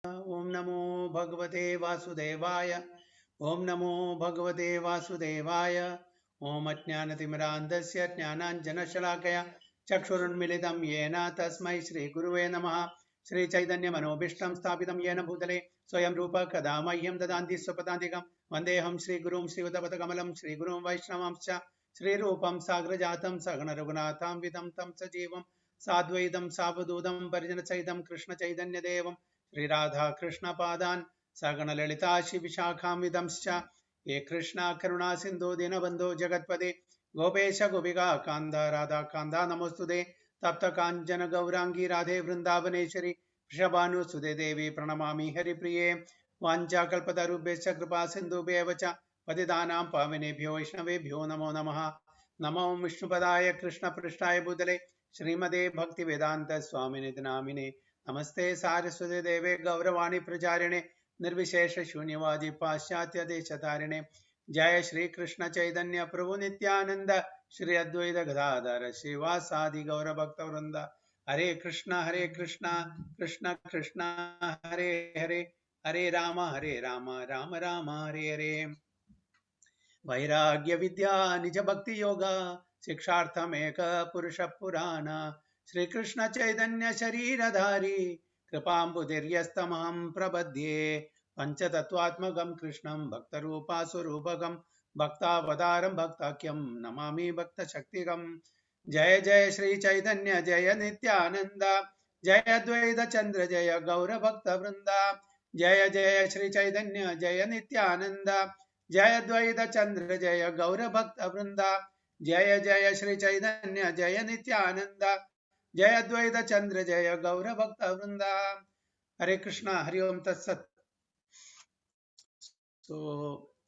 ओम नमो भगवते वासुदेवाय। ओम नमो भगवते वासुदेवाय। ओम अज्ञानतिमिरान्धस्य ज्ञानाञ्जनशलाकया चक्षुरुन्मिलितं येन तस्मै श्रीगुरुवे नमः। श्रीचैतन्यमनोभीष्टं स्थापितं येन भूतले स्वयं रूप कदा मह्यं ददान्ति स्वपदान्तिकं वन्देऽहं श्रीगुरुं श्रीयुतपदकमलं श्रीगुरुं वैष्णवांश्च श्रीरूपं साग्रजातं सगणरघुनाथां विदं तं सजीवं साद्वैतं सावधूतं परिजनसहितं कृष्णचैतन्यदेवं श्री राधा कृष्ण पादान सगण ललिता शिविशाखां विदंश्च ये कृष्णा करुणा सिंधु दीनबंधो जगत्पदे गोपेश गोपिका कांद राधा कांदा नमोस्तुते तप्त कांचन गौरांगी राधे वृंदावनेश्वरी वृषभानुसुते देवी प्रणमामि हरिप्रिये वाञ्छाकल्पतरुभ्यश्च कृपा सिन्धुभ्येव च पतितानां पावनेभ्यो वैष्णवेभ्यो नमो नमः। नमो विष्णुपदाय कृष्णपृष्ठाय भूतले श्रीमदे भक्तिवेदान्त स्वामिनिधि नामिने नमस्ते सारस्वती देवे गौरवाणी प्रचारिणे निर्विशेष शून्यवादी पाश्चात्य देशतारिणे जय श्री कृष्ण चैतन्य प्रभु नित्यानंद श्री अद्वैत गदाधर श्रीवासादि गौर भक्त वृंद हरे कृष्ण कृष्ण कृष्ण हरे हरे हरे राम राम राम हरे हरे। वैराग्य विद्या निज भक्ति योगा शिक्षार्थमेक पुरुष पुराण श्री कृष्ण चैतन्य शरीरधारी कृपाम्बुधिर्यस्तमहं प्रपद्ये पंचतत्वात्मकं कृष्णं भक्तरूपा स्वरूपकं भक्तावतारं भक्ताख्यं नमामि भक्तशक्तिकं। जय जय श्री चैतन्य जय नित्यानंद जय अद्वैत चंद्र जय गौर भक्त वृंदा जय जय श्री चैतन्य जय नित्यानंद जय अद्वैत चंद्र जय गौर भक्त वृंदा जय जय श्री चैतन्य जय नित्यानंद जय अद्वैत चंद्र जय गौर भक्त वृंदा। हरे कृष्णा हरि ओम तत्सत। So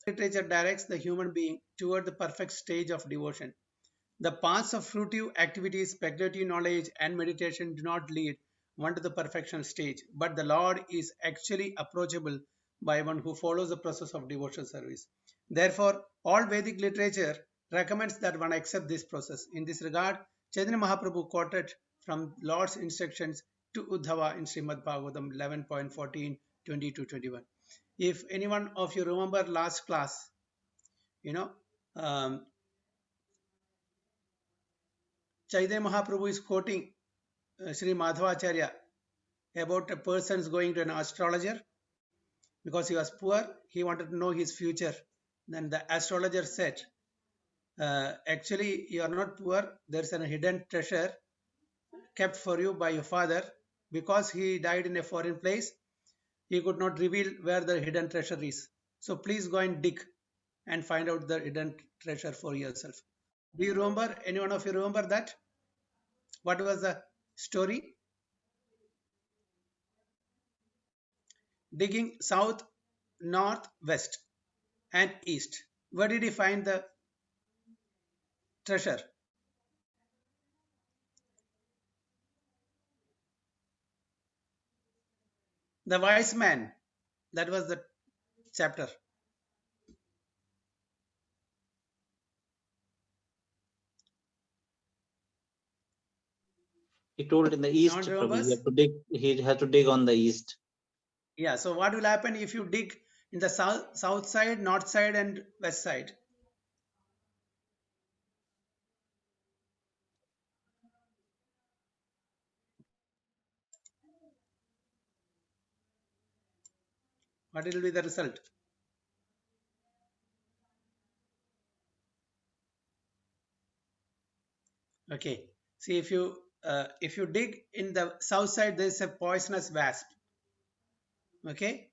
literature directs the human being toward the perfect stage of devotion. The paths of fruitive activities, speculative knowledge, and meditation do not lead one to the perfection stage, but the Lord is actually approachable by one who follows the process of devotional service. Therefore, all Vedic literature recommends that one accept this process. In this regard, Chaitanya Mahaprabhu quoted from Lord's instructions to Uddhava in Srimad Bhagavatam 11.14, 20 to 21. If anyone of you remember last class, you know, um, Chaitanya Mahaprabhu is quoting Sri Madhvacharya about a person going to an astrologer because he was poor. He wanted to know his future. Then the astrologer said, actually, you are not poor. There's a hidden treasure kept for you by your father. Because he died in a foreign place, he could not reveal where the hidden treasure is. So please go and dig and find out the hidden treasure for yourself. Do you remember? Anyone of you remember that? What was the story? Digging south, north, west, and east. Where did he find the treasure? The wise man. That was the chapter. He told in the east, Prabhu, he had to dig on the east. Yeah, so what will happen if you dig in the south side, north side, and west side? What will be the result? Okay, see, if you dig in the south side, there is a poisonous wasp. Okay,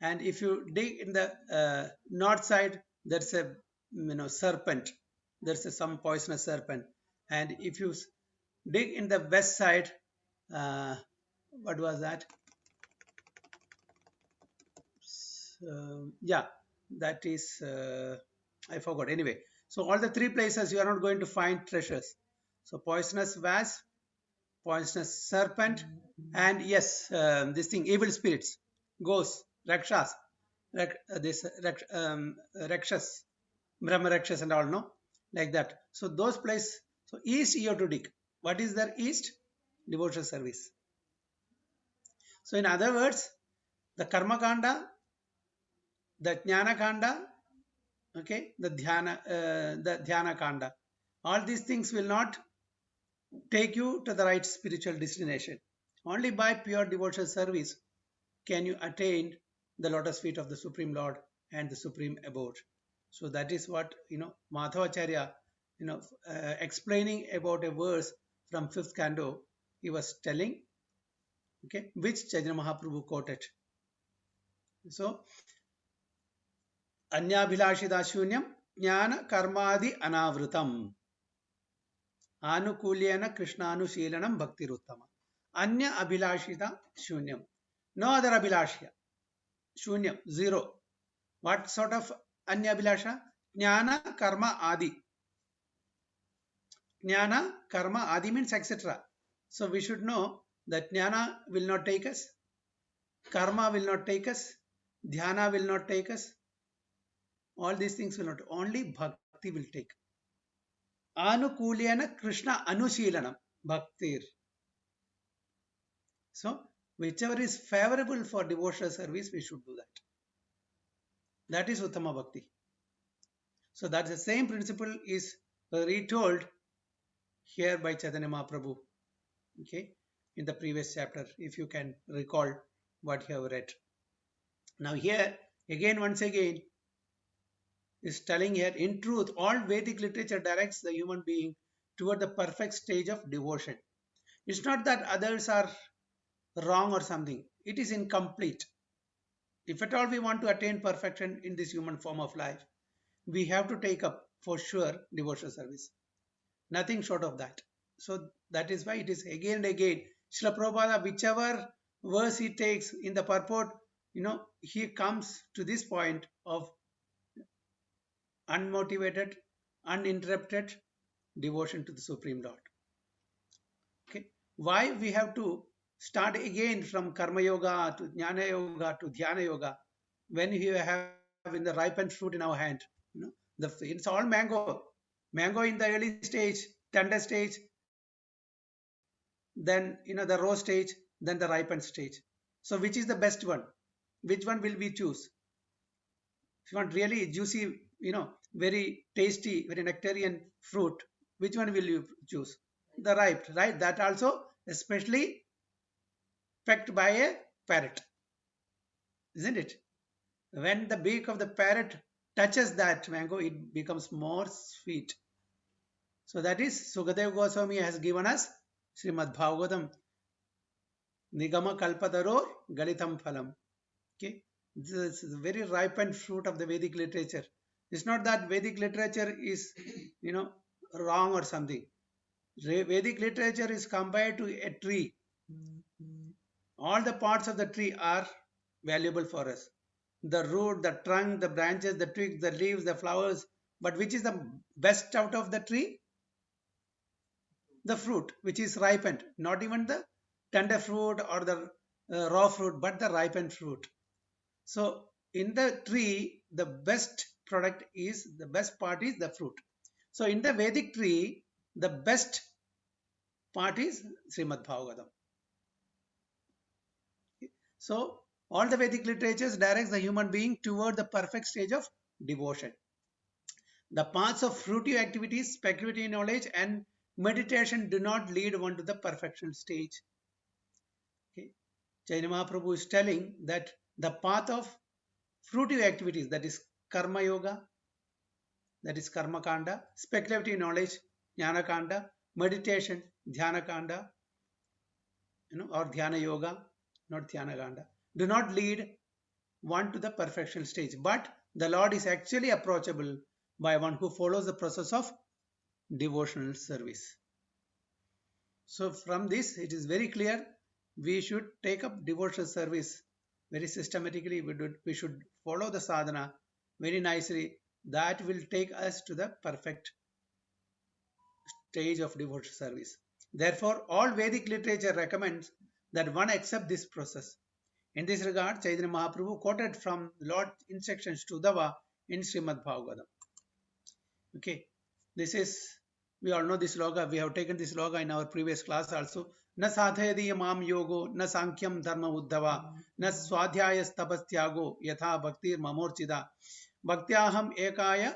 and if you dig in the north side, there's a serpent. There's some poisonous serpent. And if you dig in the west side, what was that? Yeah, that is I forgot. Anyway, so all the three places you are not going to find treasures. So poisonous wasp, poisonous serpent, and yes, this thing, evil spirits, ghosts, rakshas, rakshas, brahma rakshas, and all, no, like that. So those places. So east you have to dig. What is their east? Devotional service. So in other words, the Karma Kanda, the Jnana Kanda, okay, the Dhyana Kanda, all these things will not take you to the right spiritual destination. Only by pure devotional service can you attain the lotus feet of the Supreme Lord and the Supreme Abode. So that is what, Madhavacharya, explaining about a verse from 5th canto, he was telling, okay, which Chaitanya Mahaprabhu quoted. So, Anyabhilashita shunyam jnana karmadi anavrutam anukulyena krishnanushilanam bhaktiruttama. Anya abhilashita shunyam. No other abhilashya. Shunyam, zero. What sort of anya abhilasha? Jnana karma adi. Jnana karma adi means etc. So we should know that jnana will not take us, karma will not take us, dhyana will not take us. All these things will not. Only bhakti will take. Anukulyena Krishna anushīlanam bhaktir. So whichever is favorable for devotional service, we should do that. That is Uttama Bhakti. So that's the same principle is retold here by Chaitanya Mahaprabhu, okay, in the previous chapter, if you can recall what you have read. Now here, again, once again, is telling here, in truth, all Vedic literature directs the human being toward the perfect stage of devotion. It's not that others are wrong or something. It is incomplete. If at all we want to attain perfection in this human form of life, we have to take up for sure devotional service. Nothing short of that. So that is why it is again and again, Srila Prabhupada, whichever verse he takes in the purport, he comes to this point of unmotivated, uninterrupted devotion to the Supreme Lord. Okay, why we have to start again from Karma Yoga to Jnana Yoga to Dhyana Yoga when you have in the ripened fruit in our hand? It's all mango. Mango in the early stage, tender stage, then the raw stage, then the ripened stage. So which is the best one? Which one will we choose? If you want really juicy, very tasty, very nectarian fruit, which one will you choose? The ripe, right? That also especially pecked by a parrot, isn't it? When the beak of the parrot touches that mango, it becomes more sweet. So that is Sukadeva Goswami has given us Srimad Bhagavatam Nigama Kalpataror Galitam Phalam. Okay, this is a very ripened fruit of the Vedic literature. It's not that Vedic literature is, wrong or something. Vedic literature is compared to a tree. All the parts of the tree are valuable for us. The root, the trunk, the branches, the twigs, the leaves, the flowers. But which is the best out of the tree? The fruit, which is ripened. Not even the tender fruit or the raw fruit, but the ripened fruit. So in the tree, the best part is the fruit. So in the Vedic tree, the best part is Srimad Bhagavatam. So all the Vedic literatures directs the human being toward the perfect stage of devotion. The paths of fruitive activities, speculative knowledge, and meditation do not lead one to the perfection stage. Okay. Chaitanya Mahaprabhu is telling that the path of fruitive activities, that is Karma Yoga, that is Karma Kanda, speculative knowledge, Jnana Kanda, meditation, Dhyana Kanda, or Dhyana Yoga, not Dhyana Kanda, do not lead one to the perfection stage. But the Lord is actually approachable by one who follows the process of devotional service. So from this, it is very clear we should take up devotional service very systematically. We should follow the sadhana very nicely. That will take us to the perfect stage of devotional service. Therefore, all Vedic literature recommends that one accept this process. In this regard, Chaitanya Mahaprabhu quoted from Lord's instructions to Uddhava in Srimad Bhagavatam. Okay, this is, we all know this loga. We have taken this loga in our previous class also. न साधयति माम योगो न सांख्यम धर्म उद्धवा न स्वाध्यायस्तपस्त्यागो यथा भक्तिर्ममोर्चिता भक्त्याहम एकाय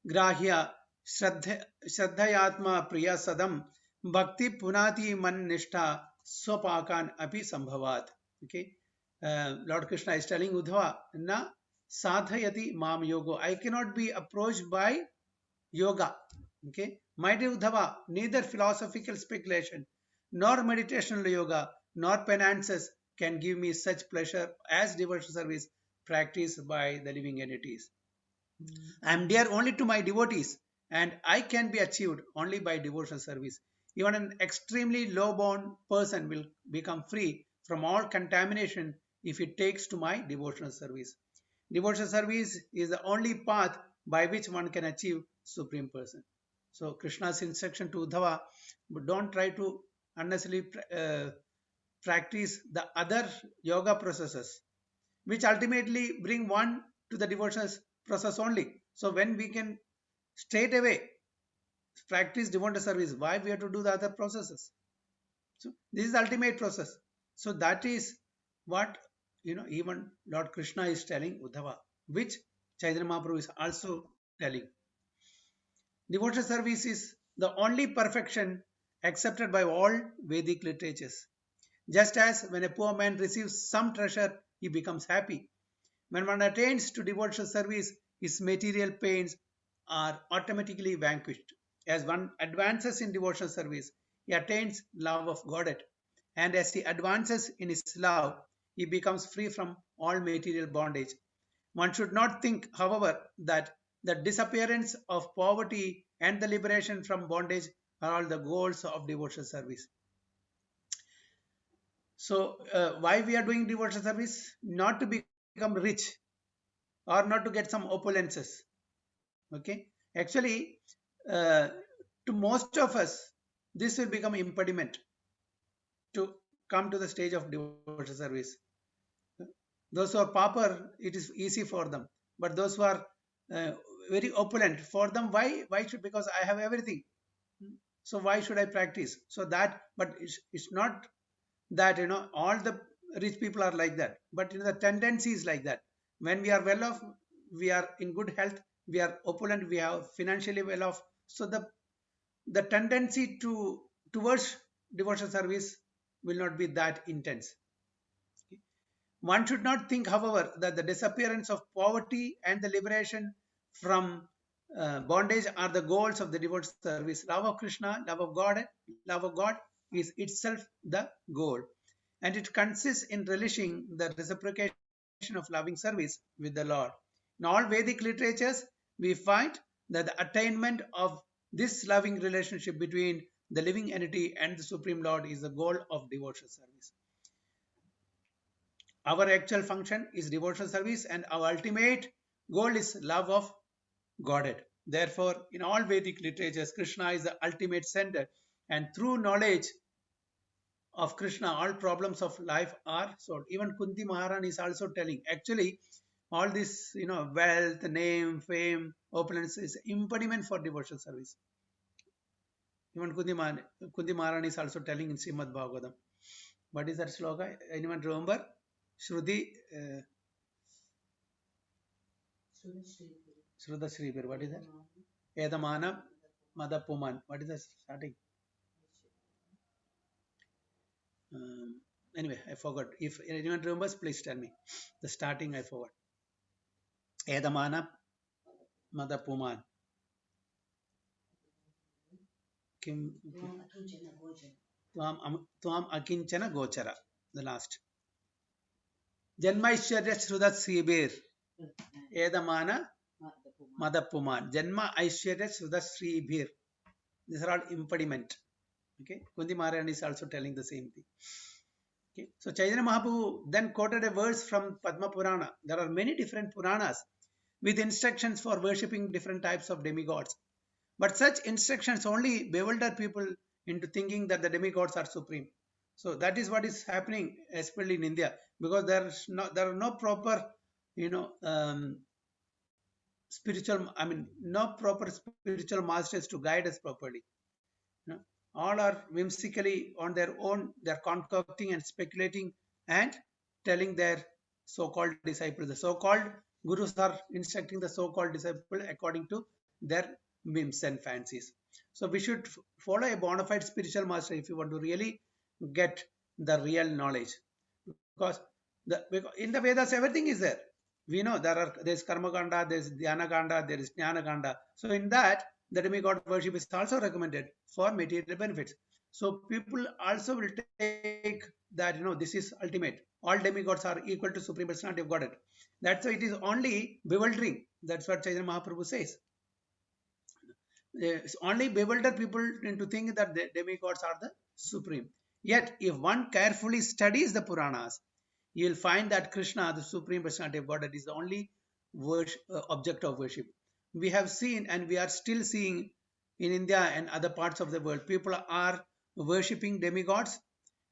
ग्राह्य श्रद्धयात्मा प्रिय सदम भक्ति पुनाति मन निष्ठा स्वपाकान अपि संभवात. Okay, Lord Krishna is telling Uddhava, na sadhayati mam yogo. I cannot be approached by yoga. Okay, my dear Uddhava, neither philosophical speculation nor meditational yoga nor penances can give me such pleasure as devotional service practiced by the living entities. I am dear only to my devotees, and I can be achieved only by devotional service. Even an extremely low-born person will become free from all contamination if he takes to my devotional service. Devotional service is the only path by which one can achieve Supreme Person. So Krishna's instruction to Uddhava, but don't try to unnecessarily practice the other yoga processes, which ultimately bring one to the devotional process only. So when we can straight away practice devotional service, why we have to do the other processes? So this is the ultimate process. So that is what even Lord Krishna is telling Uddhava, which Chaitanya Mahaprabhu is also telling. Devotional service is the only perfection accepted by all Vedic literatures. Just as when a poor man receives some treasure, he becomes happy. When one attains to devotional service, his material pains are automatically vanquished. As one advances in devotional service, he attains love of Godhead. And as he advances in his love, he becomes free from all material bondage. One should not think, however, that the disappearance of poverty and the liberation from bondage are all the goals of devotional service. So, why we are doing devotional service? Not to become rich or not to get some opulences. Okay, actually, to most of us, this will become impediment to come to the stage of devotional service. Those who are pauper, it is easy for them, but those who are very opulent, for them, why should, because I have everything, so why should I practice? So that, but it's not that all the rich people are like that, but the tendency is like that. When we are well off, we are in good health, we are opulent, we are financially well off, so the tendency towards devotional service will not be that intense. One should not think, however, that the disappearance of poverty and the liberation from bondage are the goals of the devotional service. Love of Krishna, love of God is itself the goal, and it consists in relishing the reciprocation of loving service with the Lord. In all Vedic literatures, we find that the attainment of this loving relationship between the living entity and the Supreme Lord is the goal of devotional service. Our actual function is devotional service, and our ultimate goal is love of Godhead. Therefore, in all Vedic literatures, Krishna is the ultimate center, and through knowledge of Krishna, all problems of life are solved. Even Kunti Maharani is also telling, actually, all this, wealth, name, fame, opulence is impediment for devotional service. Even Kunti Maharani is also telling in Srimad Bhagavatam. What is that sloka? Anyone remember? Shruti Shruta Shribir. What is that? Edamana Madapuman. What is the starting? Anyway, I forgot. If anyone remembers, please tell me. The starting I forgot. Edamana Madapuman. Kim Tuam Akinchana Gochara. The last. Janmaishwarya Shrudat Sribir. Edamana Madapuman. Janma Aishwarya Shrudat Sribir. These are all impediment. Okay. Kunti Maharani is also telling the same thing. Okay. So Chaitanya Mahaprabhu then quoted a verse from Padma Purana. There are many different Puranas with instructions for worshipping different types of demigods. But such instructions only bewilder people into thinking that the demigods are supreme. So that is what is happening, especially in India, because there are no proper, no proper spiritual masters to guide us properly. all are whimsically on their own. They're concocting and speculating and telling their so-called disciples. The so-called gurus are instructing the so-called disciple according to their whims and fancies. So we should follow a bona fide spiritual master if you want to really get the real knowledge. Because in the Vedas everything is there. We know there's Karma Kanda, there's Dhyana Kanda, there is Jnana Kanda. So in that, the demigod worship is also recommended for material benefits. So people also will take that, this is ultimate. All demigods are equal to Supreme Personality of Godhead. That's why it is only bewildering. That's what Chaitanya Mahaprabhu says. It's only bewildered people into thinking that the demigods are the supreme. Yet, if one carefully studies the Puranas, you will find that Krishna, the Supreme Personality of Godhead, is the only object of worship. We have seen and we are still seeing in India and other parts of the world, people are worshipping demigods,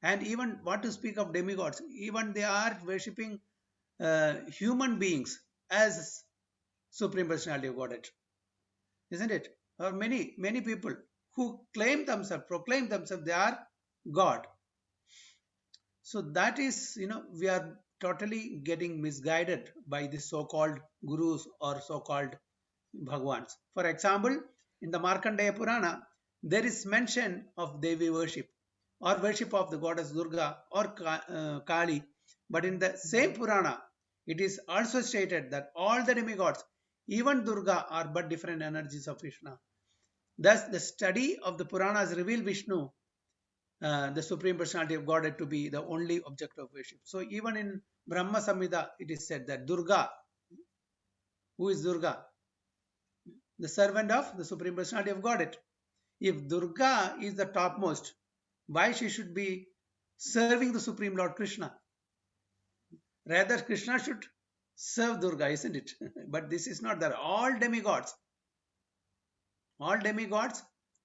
and even what to speak of demigods, even they are worshipping human beings as Supreme Personality of Godhead. Isn't it? Or many people who proclaim themselves they are God. So that is, we are totally getting misguided by the so-called gurus or so-called Bhagwans. For example, in the Markandeya Purana, there is mention of Devi worship or worship of the goddess Durga or Kali. But in the same Purana, it is also stated that all the demigods, even Durga, are but different energies of Krishna. Thus, the study of the Puranas reveal Vishnu, the Supreme Personality of Godhead, to be the only object of worship. So even in Brahma Samhita, it is said that Durga, who is Durga? The servant of the Supreme Personality of Godhead. If Durga is the topmost, why she should be serving the Supreme Lord Krishna? Rather, Krishna should serve Durga, isn't it? But this is not that. All demigods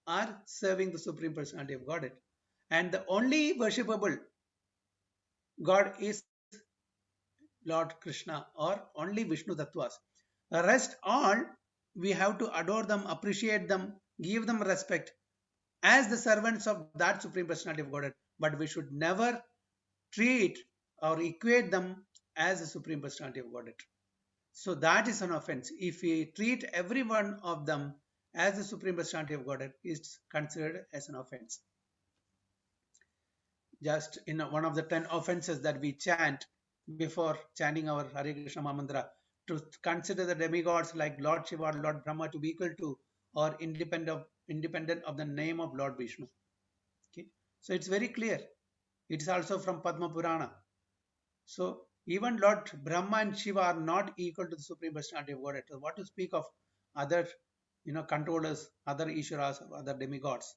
are serving the Supreme Personality of Godhead. And the only worshipable God is Lord Krishna or only Vishnu Tattvas. The rest all, we have to adore them, appreciate them, give them respect as the servants of that Supreme Personality of Godhead. But we should never treat or equate them as the Supreme Personality of Godhead. So that is an offense. If we treat every one of them as the Supreme Personality of Godhead, is considered as an offense. Just in one of the 10 offenses that we chant before chanting our Hare Krishna Mantra, to consider the demigods like Lord Shiva or Lord Brahma to be equal to or independent of the name of Lord Vishnu. Okay, so it's very clear. It is also from Padma Purana. So even Lord Brahma and Shiva are not equal to the Supreme Personality of Godhead. So what to speak of other, controllers, other Isharas, or other demigods?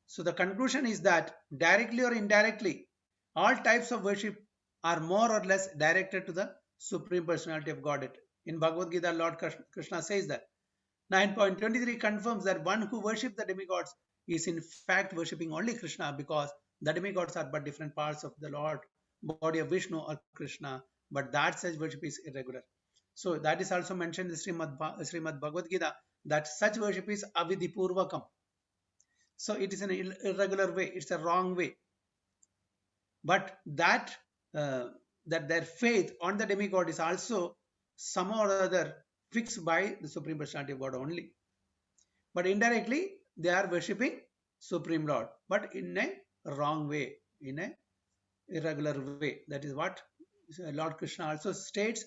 So the conclusion is that directly or indirectly, all types of worship are more or less directed to the Supreme Personality of Godhead. In Bhagavad Gita, Lord Krishna says that 9.23 confirms that one who worships the demigods is in fact worshipping only Krishna, because the demigods are but different parts of the Lord body of Vishnu or Krishna, but that such worship is irregular. So that is also mentioned in Srimad Bhagavad Gita, that such worship is avidhi purvakam. So it is an irregular way, it's a wrong way. But that their faith on the demigod is also somehow or other fixed by the Supreme Personality of God only. But indirectly, they are worshipping Supreme Lord, but in a wrong way, in a irregular way. That is what Lord Krishna also states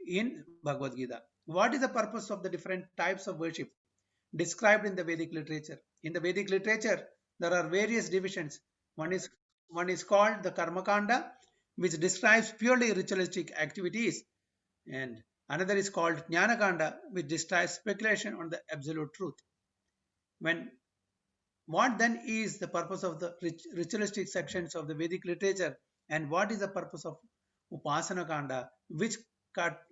in Bhagavad Gita. What is the purpose of the different types of worship described in the Vedic literature? In the Vedic literature, there are various divisions. One is called the Karma Kanda, which describes purely ritualistic activities, and another is called Jnana Kanda, which describes speculation on the absolute truth. What then is the purpose of the ritualistic sections of the Vedic literature, and what is the purpose of Upasana Kanda, which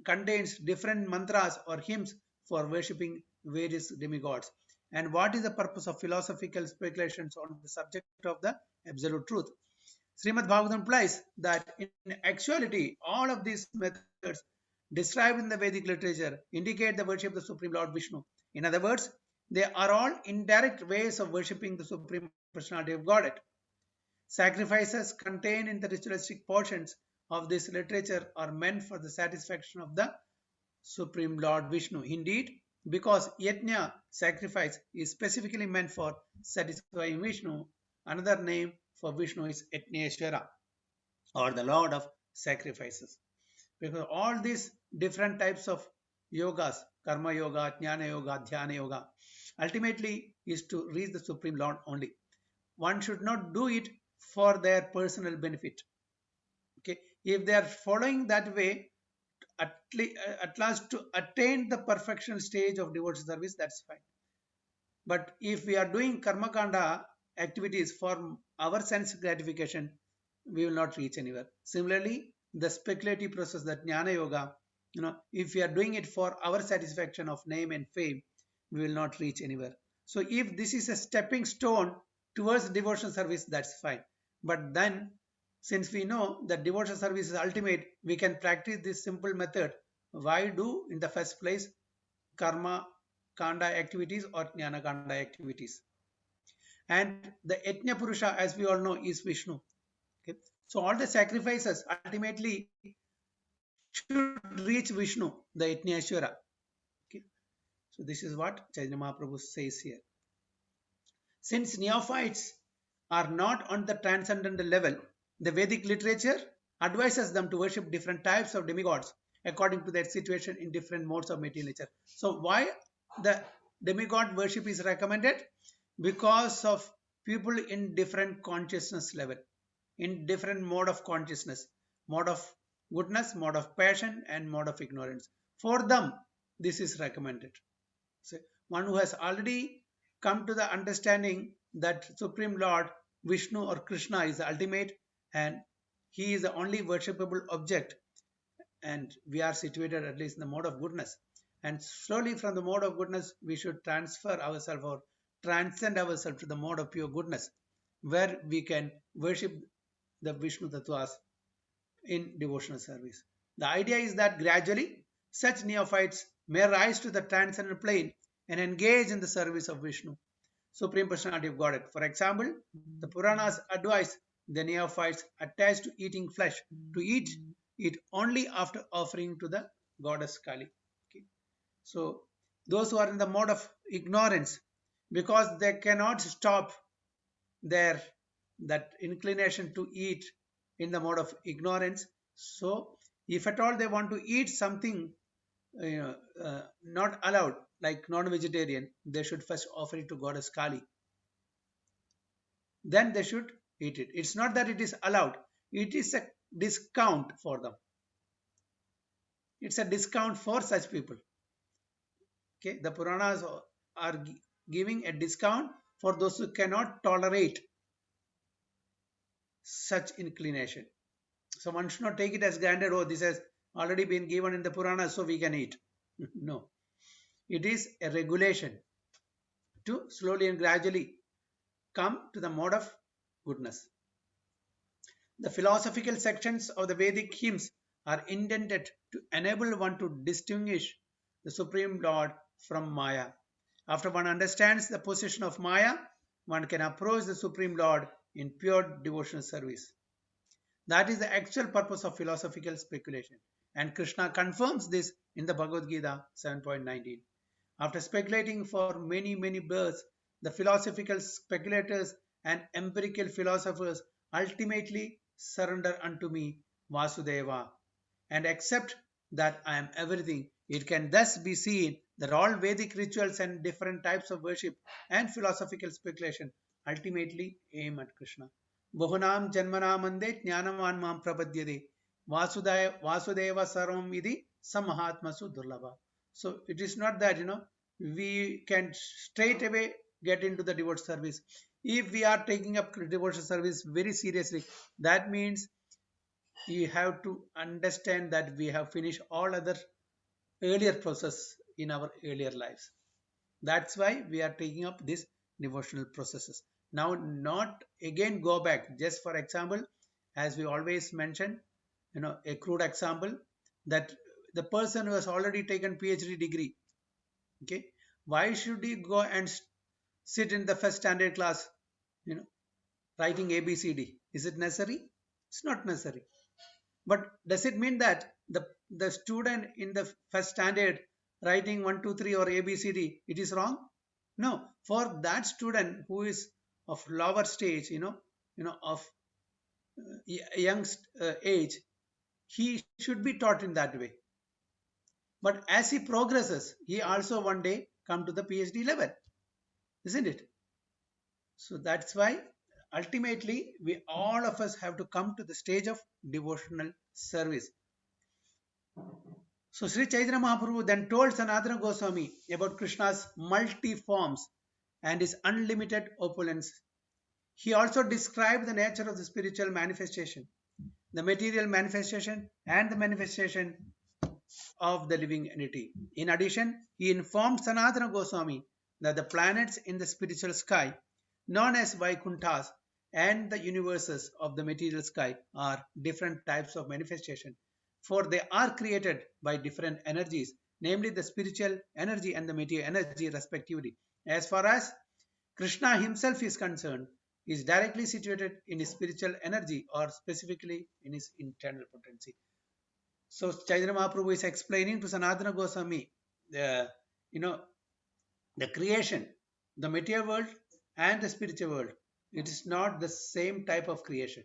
contains different mantras or hymns for worshipping various demigods? And what is the purpose of philosophical speculations on the subject of the absolute truth? Srimad Bhagavatam implies that in actuality, all of these methods described in the Vedic literature indicate the worship of the Supreme Lord Vishnu. In other words, they are all indirect ways of worshipping the Supreme Personality of Godhead. Sacrifices contained in the ritualistic portions of this literature are meant for the satisfaction of the Supreme Lord Vishnu. Indeed, because yajna, sacrifice, is specifically meant for satisfying Vishnu, another name for Vishnu is Yajneshwara, or the Lord of Sacrifices. Because all these different types of yogas, karma yoga, jnana yoga, dhyana yoga, ultimately is to reach the Supreme Lord only. One should not do it for their personal benefit. Okay, if they are following that way, at last to attain the perfection stage of devotional service, that's fine. But if we are doing karma kanda activities for our sense gratification, we will not reach anywhere. Similarly, the speculative process, that jnana yoga, if we are doing it for our satisfaction of name and fame, we will not reach anywhere. So if this is a stepping stone towards devotional service, that's fine. But then, since we know that devotional service is ultimate, we can practice this simple method. Why do in the first place karma kanda activities or jnana kanda activities? And the Yajna Purusha, as we all know, is Vishnu. Okay? So all the sacrifices ultimately should reach Vishnu, the Yajneshwara. Okay? So this is what Chaitanya Mahaprabhu says here. Since neophytes are not on the transcendental level, the Vedic literature advises them to worship different types of demigods according to their situation in different modes of material nature. So why the demigod worship is recommended? Because of people in different consciousness level, in different mode of consciousness, mode of goodness, mode of passion, and mode of ignorance. For them, this is recommended. So one who has already come to the understanding that Supreme Lord Vishnu or Krishna is the ultimate and he is the only worshipable object, and we are situated at least in the mode of goodness, and slowly from the mode of goodness we should transfer ourselves or transcend ourselves to the mode of pure goodness, where we can worship the Vishnu Tattvas in devotional service. The idea is that gradually such neophytes may rise to the transcendental plane and engage in the service of Vishnu, Supreme Personality of Godhead. For example, the Puranas advise the neophytes attached to eating flesh to eat it only after offering to the goddess Kali. Okay. So those who are in the mode of ignorance, because they cannot stop their that inclination to eat in the mode of ignorance, so if at all they want to eat something not allowed, like non-vegetarian, they should first offer it to goddess Kali, then they should eat it. It's not that it is allowed, it is a discount for them. It's a discount for such people. Okay, the Puranas are giving a discount for those who cannot tolerate such inclination. So one should not take it as granted, oh, this has already been given in the Purana, so we can eat. No, it is a regulation to slowly and gradually come to the mode of goodness. The philosophical sections of the Vedic hymns are intended to enable one to distinguish the Supreme Lord from Maya. After one understands the position of Maya, one can approach the Supreme Lord in pure devotional service. That is the actual purpose of philosophical speculation. And Krishna confirms this in the Bhagavad Gita 7.19. After speculating for many births, the philosophical speculators and empirical philosophers ultimately surrender unto me, Vasudeva, and accept that I am everything. It can thus be seen that all Vedic rituals and different types of worship and philosophical speculation ultimately aim at Krishna. Bahunam janmanam ande jnanavan mam prapadyade Vasudeva sarvam idi samahatmasu durlabha. So it is not that, we can straight away get into the devotional service. If we are taking up devotional service very seriously, that means you have to understand that we have finished all other earlier process in our earlier lives. That's why we are taking up these devotional processes. Now, not again go back. Just for example, as we always mention, a crude example, that the person who has already taken PhD degree, okay, why should he go and sit in the first standard class writing ABCD. Is it necessary? It's not necessary. But does it mean that the student in the first standard writing 1, 2, 3 or ABCD, it is wrong? No. For that student who is of lower stage, of young age, he should be taught in that way. But as he progresses, he also one day come to the PhD level, isn't it? So that's why ultimately we all of us have to come to the stage of devotional service. So Sri Chaitanya Mahaprabhu then told Sanatana Goswami about Krishna's multi-forms and his unlimited opulence. He also described the nature of the spiritual manifestation, the material manifestation and the manifestation of the living entity. In addition, he informed Sanatana Goswami that the planets in the spiritual sky, known as Vaikunthas, and the universes of the material sky are different types of manifestation, for they are created by different energies, namely the spiritual energy and the material energy respectively. As far as Krishna himself is concerned, he is directly situated in his spiritual energy or specifically in his internal potency. So Chaitanya Mahaprabhu is explaining to Sanatana Goswami the creation, the material world and the spiritual world. It is not the same type of creation.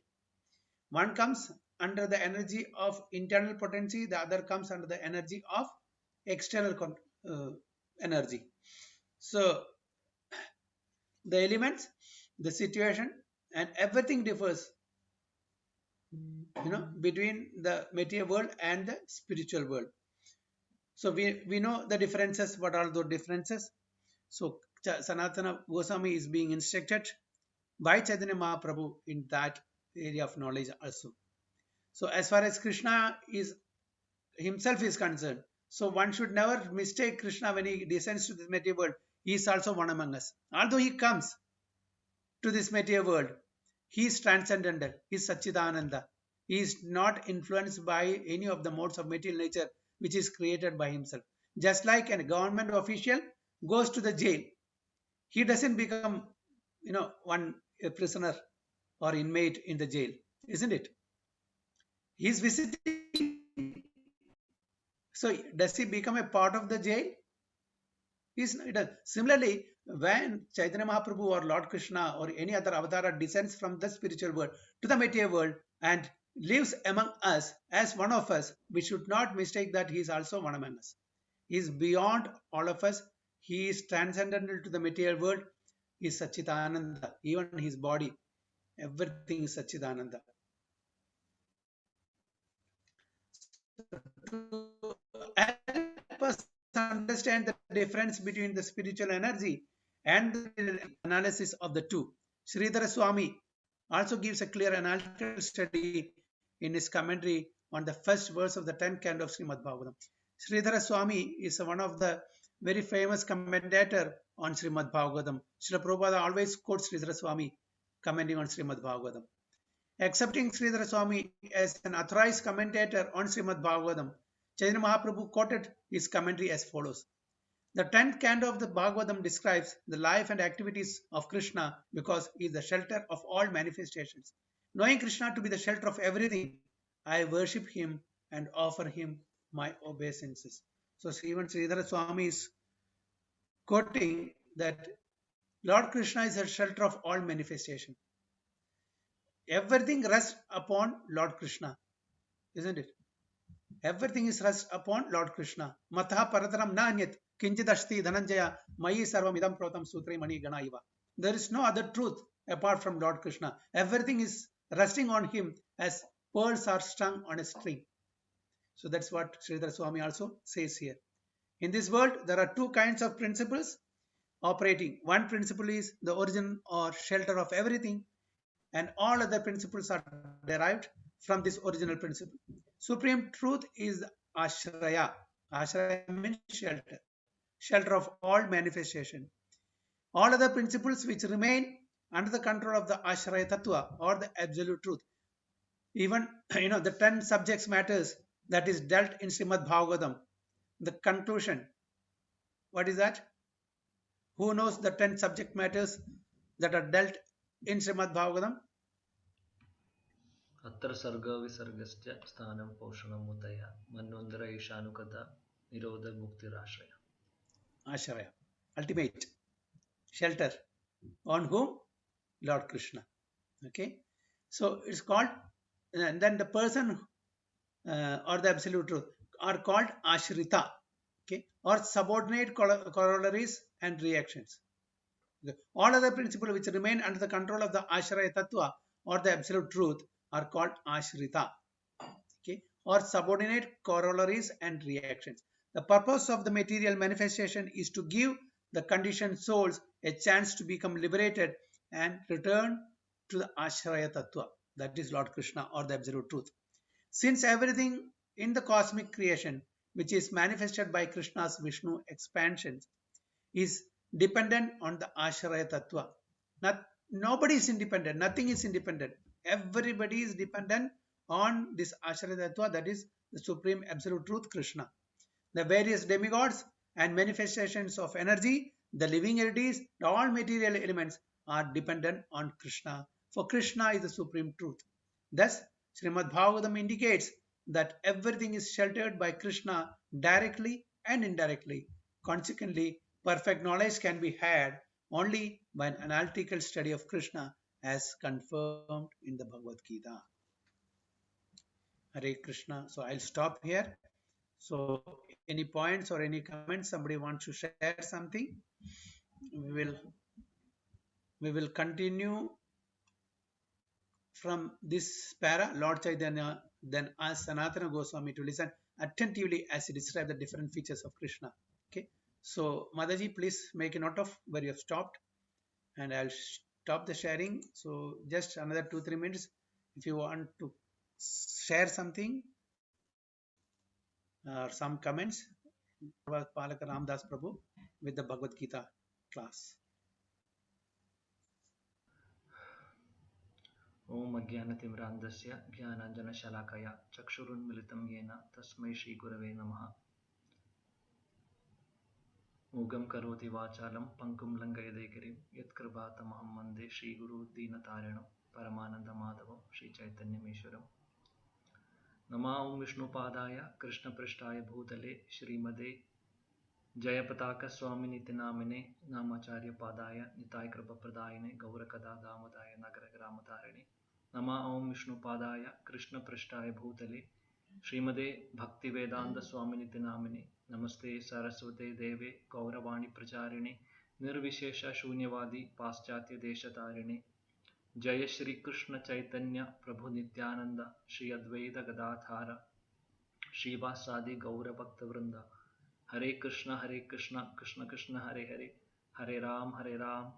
One comes under the energy of internal potency, the other comes under the energy of external energy. So the elements, the situation and everything differs between the material world and the spiritual world. So we know the differences. What are those differences? So Sanatana Goswami is being instructed by Chaitanya Mahaprabhu in that area of knowledge also. So as far as Krishna himself is concerned, so one should never mistake Krishna when he descends to this material world. He is also one among us. Although he comes to this material world, he is transcendental. He is Satchidananda. He is not influenced by any of the modes of material nature which is created by himself. Just like a government official goes to the jail, he doesn't become, a prisoner or inmate in the jail, isn't it? He is visiting. So does he become a part of the jail? Similarly, when Chaitanya Mahaprabhu or Lord Krishna or any other avatara descends from the spiritual world to the material world and lives among us as one of us, we should not mistake that he is also one among us. He is beyond all of us. He is transcendental to the material world. He is Satchidananda. Even his body, everything is Satchidananda. To help us understand the difference between the spiritual energy and the analysis of the two, Sridhara Swami also gives a clear analytical study in his commentary on the first verse of the 10th canto of Srimad Bhagavatam. Sridhara Swami is one of the very famous commentator on Srimad Bhagavatam. Srila Prabhupada always quotes Sridhara Swami commenting on Srimad Bhagavatam. Accepting Sridhara Swami as an authorized commentator on Srimad Bhagavatam, Chaitanya Mahaprabhu quoted his commentary as follows. The 10th canto of the Bhagavatam describes the life and activities of Krishna because he is the shelter of all manifestations. Knowing Krishna to be the shelter of everything, I worship him and offer him my obeisances. So even Sridhara Swami is quoting that Lord Krishna is the shelter of all manifestation. Everything rests upon Lord Krishna, isn't it? Everything is rests upon Lord Krishna. Matha parataram nanyat kinchidashti dhananjaya mayi sarvam idam protam sutre mani ganaiva. There is no other truth apart from Lord Krishna. Everything is resting on him as pearls are strung on a string. So that's what Sridhar Swami also says here. In this world, there are two kinds of principles operating. One principle is the origin or shelter of everything, and all other principles are derived from this original principle. Supreme truth is Ashraya. Ashraya means shelter. Shelter of all manifestation. All other principles which remain under the control of the Ashraya Tattva or the absolute truth. Even the 10 subjects matters that is dealt in Srimad Bhagavatam. The conclusion. What is that? Who knows the 10 subject matters that are dealt in Srimad Bhagavatam? अत्र सर्ग विसर्गस्य स्थानं पोषणं मुदय मन्वन्तर ईशानुकथा निरोध मुक्तिराश्रय. Ashraya, ultimate shelter. On whom? Lord Krishna. Okay, so it's called, and then the person or the absolute truth are called ashrita, okay, or subordinate corollaries and reactions. Okay. All other principles which remain under the control of the ashraya tattva or the absolute truth are called ashrita, okay, or subordinate corollaries and reactions. The purpose of the material manifestation is to give the conditioned souls a chance to become liberated and return to the ashraya tattva, that is Lord Krishna or the absolute truth. Since everything in the cosmic creation which is manifested by Krishna's Vishnu expansions is dependent on the Ashraya Tattva. Nobody is independent, nothing is independent. Everybody is dependent on this Ashraya Tattva, that is the Supreme Absolute Truth, Krishna. The various demigods and manifestations of energy, the living entities, all material elements are dependent on Krishna. For Krishna is the Supreme Truth. Thus, Srimad Bhagavatam indicates that everything is sheltered by Krishna directly and indirectly. Consequently, perfect knowledge can be had only by an analytical study of Krishna as confirmed in the Bhagavad Gita. Hare Krishna. So I'll stop here. So any points or any comments, somebody wants to share something? We will continue from this para. Lord Chaitanya then asked Sanatana Goswami to listen attentively as he described the different features of Krishna. Okay, so Mataji, please make a note of where you have stopped, and I'll stop the sharing. So just another 2-3 minutes if you want to share something or some comments. Palaka Ramdas Prabhu with the Bhagavad Gita class. ओम अज्ञानतिमिरान्धस्य ज्ञानाञ्जनशलाकया चक्षुरुन्मिलितं येन तस्मै श्रीगुरवे नमः. मूगं करोति वाचालं पङ्कुं लङ्घयते गिरिं यत्कृपातमहं वन्दे श्रीगुरुदीनतारिणं परमानन्दमाधवं श्रीचैतन्यमीश्वरम्. नमः ओं विष्णुपादाय कृष्णपृष्ठाय भूतले श्रीमते जयपताकस्वामिनिति नामिने नामाचार्यपादाय निताय कृपप्रदायिने गौरकदादामोदाय नगरग्रामतारिणे. नमः ओं विष्णुपादाय कृष्णपृष्ठाय भूतले श्रीमते भक्तिवेदान्तस्वामिनिति नामिने नमस्ते सरस्वते देवे गौरवाणी प्रचारिणे निर्विशेष शून्यवादी पाश्चात्य देशतारिणे. जय श्री कृष्ण चैतन्य प्रभु नित्यानंद श्री अद्वैत गदाधार श्रीवासादि गौर भक्त वृंद. हरे कृष्ण कृष्ण कृष्ण हरे हरे, हरे राम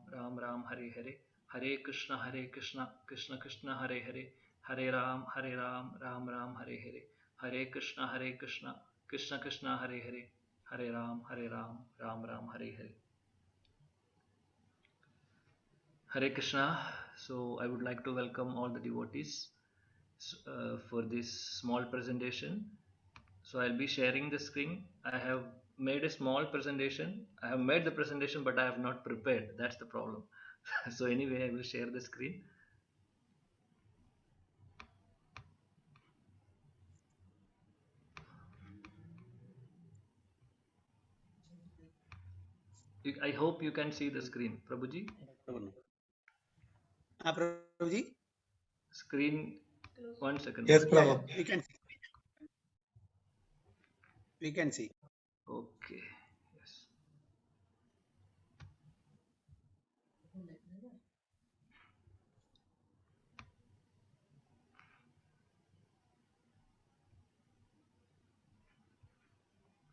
राम राम हरे हरे, हरे कृष्ण कृष्ण कृष्ण हरे हरे, हरे राम राम राम हरे हरे, हरे कृष्ण कृष्ण कृष्ण हरे हरे, हरे Ram Ram Ram Hare Hare. Hare Krishna. So I would like to welcome all the devotees for this small presentation. So I'll be sharing the screen. I have made a small presentation. I have made the presentation, but I have not prepared. That's the problem. So anyway, I will share the screen. I hope you can see the screen, Prabhuji. Prabhuji? Screen, 1 second. Yes, Prabhu. Yeah, we can see. We can see. Okay. Yes.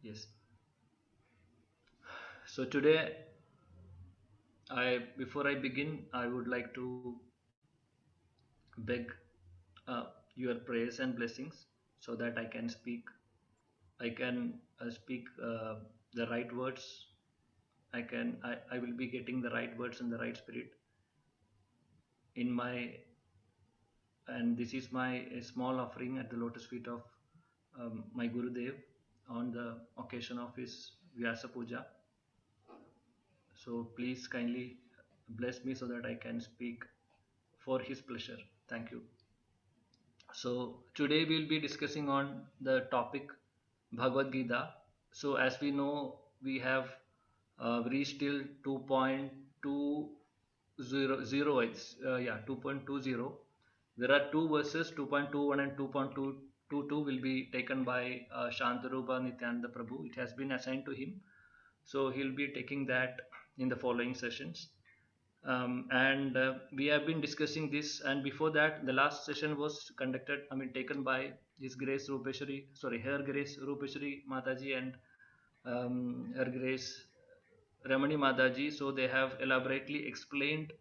Yes. So today, before I begin, I would like to beg your prayers and blessings so that I can speak the right words. I will be getting the right words and the right spirit in my, and this is my small offering at the lotus feet of my Gurudev on the occasion of his Vyasa Puja. So please kindly bless me so that I can speak for his pleasure. Thank you. So today we'll be discussing on the topic Bhagavad Gita. So as we know, we have reached till 2.200. 2.20. There are two verses, 2.21 and 2.222 will be taken by Shantarupa Nityananda Prabhu. It has been assigned to him. So he'll be taking that in the following sessions. And we have been discussing this, and before that the last session was taken by His Grace Rupeshwari, Her Grace Rupeshwari Mataji and Her Grace Ramani Mataji. So they have elaborately explained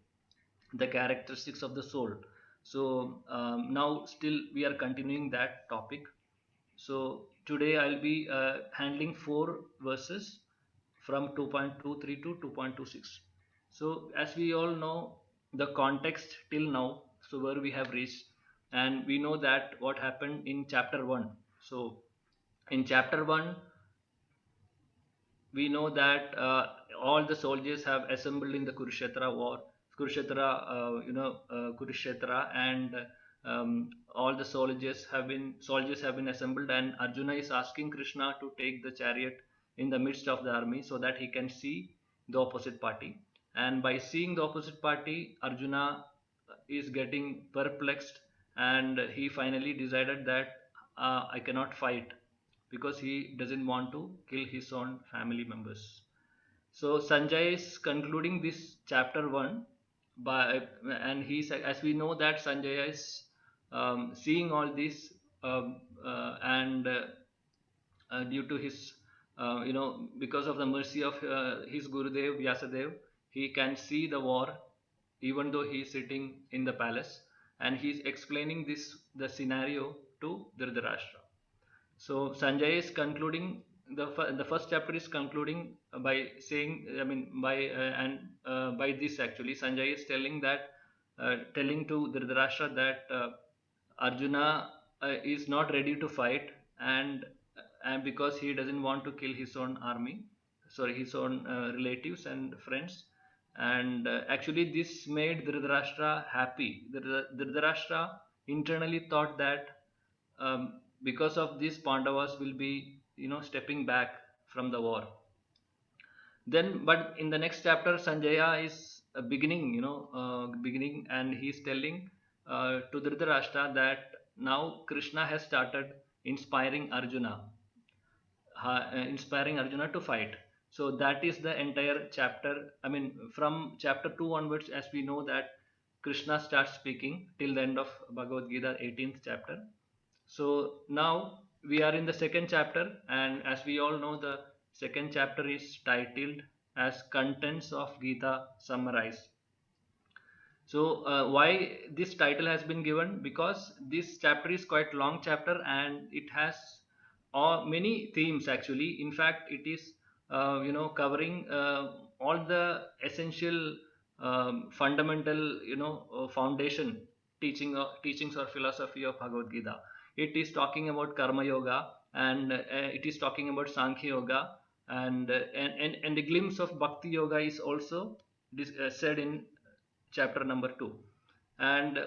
the characteristics of the soul. So now still we are continuing that topic. So today I'll be handling 4 verses from 2.23 to 2.26. So as we all know the context till now, so where we have reached, and we know that what happened in chapter 1. So in chapter 1 we know that all the soldiers have assembled in the Kurukshetra war, Kurukshetra, and all the soldiers have been assembled, and Arjuna is asking Krishna to take the chariot in the midst of the army so that he can see the opposite party. And by seeing the opposite party, Arjuna is getting perplexed, and he finally decided that I cannot fight, because he doesn't want to kill his own family members. So Sanjay is concluding this chapter 1 by, and he's, as we know that Sanjay is seeing all this, and due to his because of the mercy of his Gurudev Vyasadev, he can see the war even though he is sitting in the palace, and he is explaining the scenario to Dhritarashtra. So Sanjay is concluding the first chapter is concluding by saying, by this actually Sanjay is telling to Dhritarashtra that Arjuna is not ready to fight, and because he doesn't want to kill his own his own relatives and friends. And actually this made Dhritarashtra happy. Dhritarashtra internally thought that because of this Pandavas will be stepping back from the war. Then but in the next chapter Sanjaya is beginning, and he is telling to Dhritarashtra that now Krishna has started inspiring Arjuna to fight. So that is the entire chapter. From chapter 2 onwards, as we know that Krishna starts speaking till the end of Bhagavad Gita 18th chapter. So now we are in the second chapter, and as we all know, the second chapter is titled as Contents of Gita Summarized. So why this title has been given? Because this chapter is quite long chapter, and it has many themes actually. In fact, it is covering all the essential fundamental foundation teachings or philosophy of Bhagavad Gita. It is talking about Karma Yoga, and it is talking about Sankhya Yoga, and a glimpse of Bhakti Yoga is also said in chapter number 2. And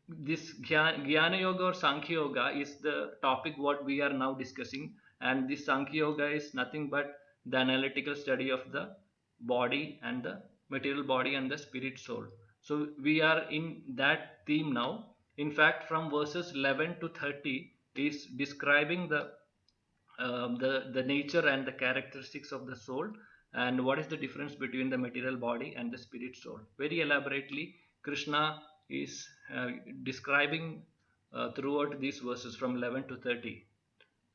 this Jnana Yoga or Sankhya Yoga is the topic what we are now discussing, and this Sankhya Yoga is nothing but the analytical study of the body and the material body and the spirit soul. So we are in that theme now. In fact, from verses 11 to 30 is describing the nature and the characteristics of the soul, and what is the difference between the material body and the spirit soul. Very elaborately Krishna is describing throughout these verses from 11 to 30.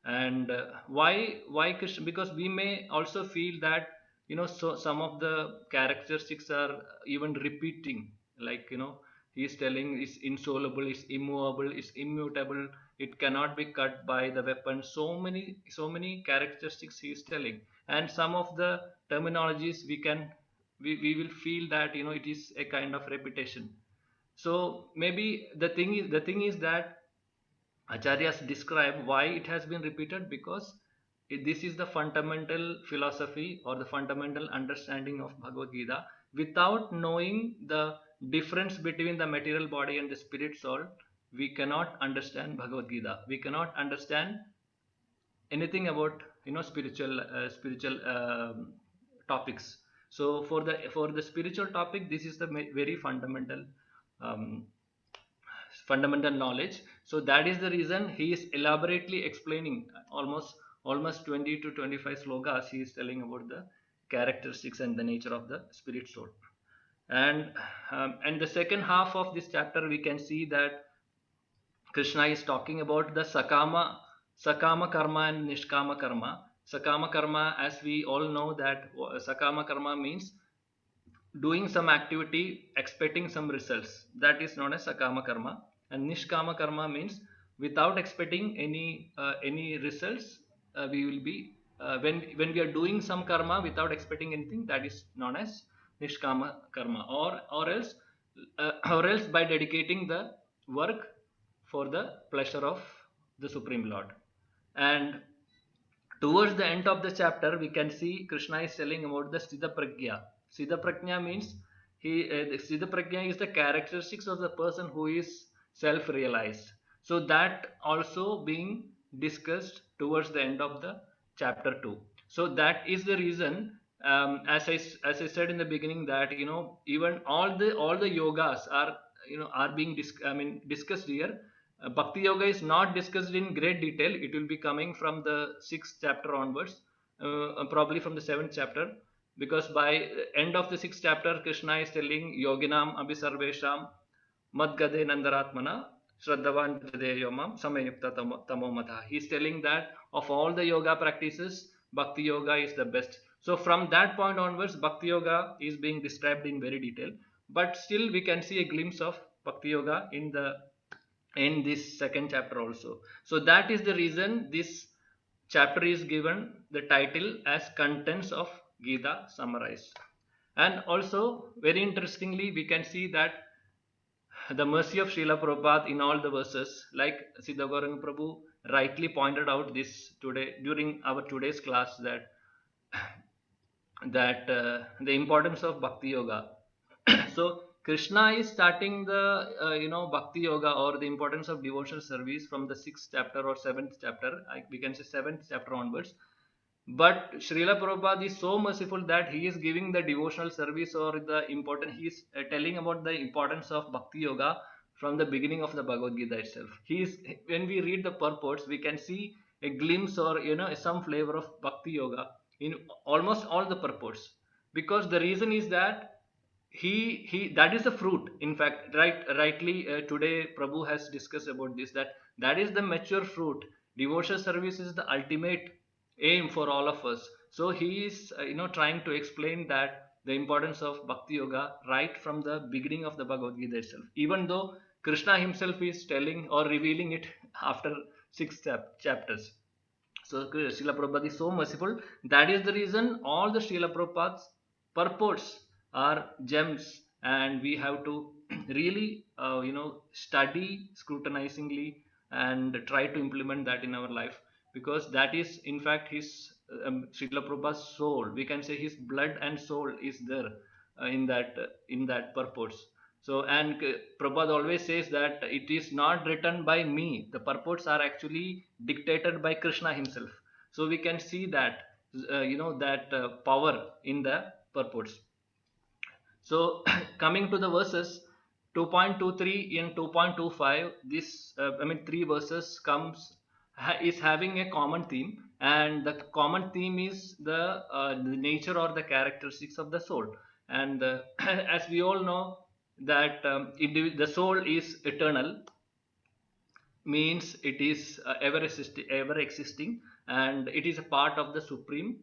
And why Krishna? Because we may also feel that so some of the characteristics are even repeating, like he is telling is insoluble, is immovable, is immutable, it cannot be cut by the weapon. So many characteristics he is telling, and some of the terminologies we will feel that it is a kind of repetition. So maybe the thing is that Acharyas describe why it has been repeated, because this is the fundamental philosophy or the fundamental understanding of Bhagavad Gita. Without knowing the difference between the material body and the spirit soul, we cannot understand Bhagavad Gita. We cannot understand anything about spiritual topics. So for the spiritual topic, this is the very um, fundamental knowledge. So that is the reason he is elaborately explaining almost 20 to 25 slokas. He is telling about the characteristics and the nature of the spirit soul. And the second half of this chapter, we can see that Krishna is talking about the sakama karma and nishkama karma. Sakama karma, as we all know, that sakama karma means doing some activity expecting some results. That is known as sakama karma. And nishkama karma means without expecting any results. We will be when we are doing some karma without expecting anything, that is known as nishkama karma. Or else by dedicating the work for the pleasure of the Supreme Lord. And towards the end of the chapter, we can see Krishna is telling about the Siddha Prajna. Siddha Prajna means Siddha Prajna is the characteristics of the person who is self-realized. So that also being discussed towards the end of the chapter 2. So that is the reason, as I said in the beginning, that even all the yogas are being discussed here. Bhakti yoga is not discussed in great detail. It will be coming from the 6th chapter onwards, probably from the 7th chapter, because by end of the 6th chapter, Krishna is telling yoginam abhisarvesham madgade nandaratmana shraddhavan yomam samayukta tamomata. He is telling that of all the yoga practices, Bhakti yoga is the best. So from that point onwards, Bhakti yoga is being described in very detail. But still, we can see a glimpse of Bhakti yoga in this 2nd chapter also. So that is the reason this chapter is given the title as Contents of Gita Summarized. And also, very interestingly, we can see that the mercy of Srila Prabhupada in all the verses, like Siddha Gauranga Prabhu rightly pointed out this today during our today's class, that the importance of Bhakti yoga. So Krishna is starting the Bhakti yoga, or the importance of devotional service, from the 6th chapter or 7th chapter. We can say 7th chapter onwards. But Srila Prabhupada is so merciful that he is giving the devotional service, or he is telling about the importance of Bhakti yoga from the beginning of the Bhagavad Gita itself. When we read the purports, we can see a glimpse or some flavor of Bhakti yoga in almost all the purports, because the reason is that he that is the fruit. In fact, rightly today Prabhu has discussed about this, that is the mature fruit. Devotional service is the ultimate aim for all of us. So he is trying to explain that the importance of Bhakti yoga right from the beginning of the Bhagavad Gita itself, even though Krishna himself is telling or revealing it after 6 chapters. So Srila Prabhupada is so merciful. That is the reason all the Srila Prabhupada's purports are gems, and we have to really study scrutinizingly and try to implement that in our life, because that is in fact his Srila Prabhupada's soul. We can say his blood and soul is there in that purports. So, and Prabhupada always says that it is not written by me. The purports are actually dictated by Krishna himself. So we can see that power in the purports. So coming to the verses 2.23 and 2.25, this 3 verses is having a common theme, and the common theme is the nature or the characteristics of the soul. And as we all know that the soul is eternal, means it is ever existing, and it is a part of the supreme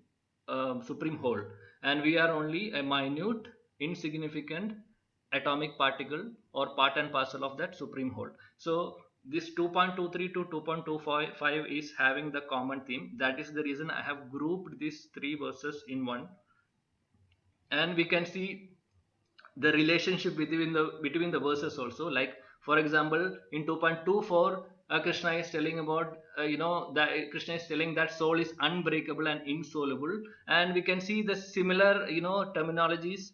whole, and we are only a minute insignificant atomic particle or part and parcel of that supreme whole. So this 2.23 to 2.25 is having the common theme. That is the reason I have grouped these 3 verses in one, and we can see the relationship between the verses also. Like for example, in 2.24 Krishna is telling about that Krishna is telling that soul is unbreakable and insoluble, and we can see the similar terminologies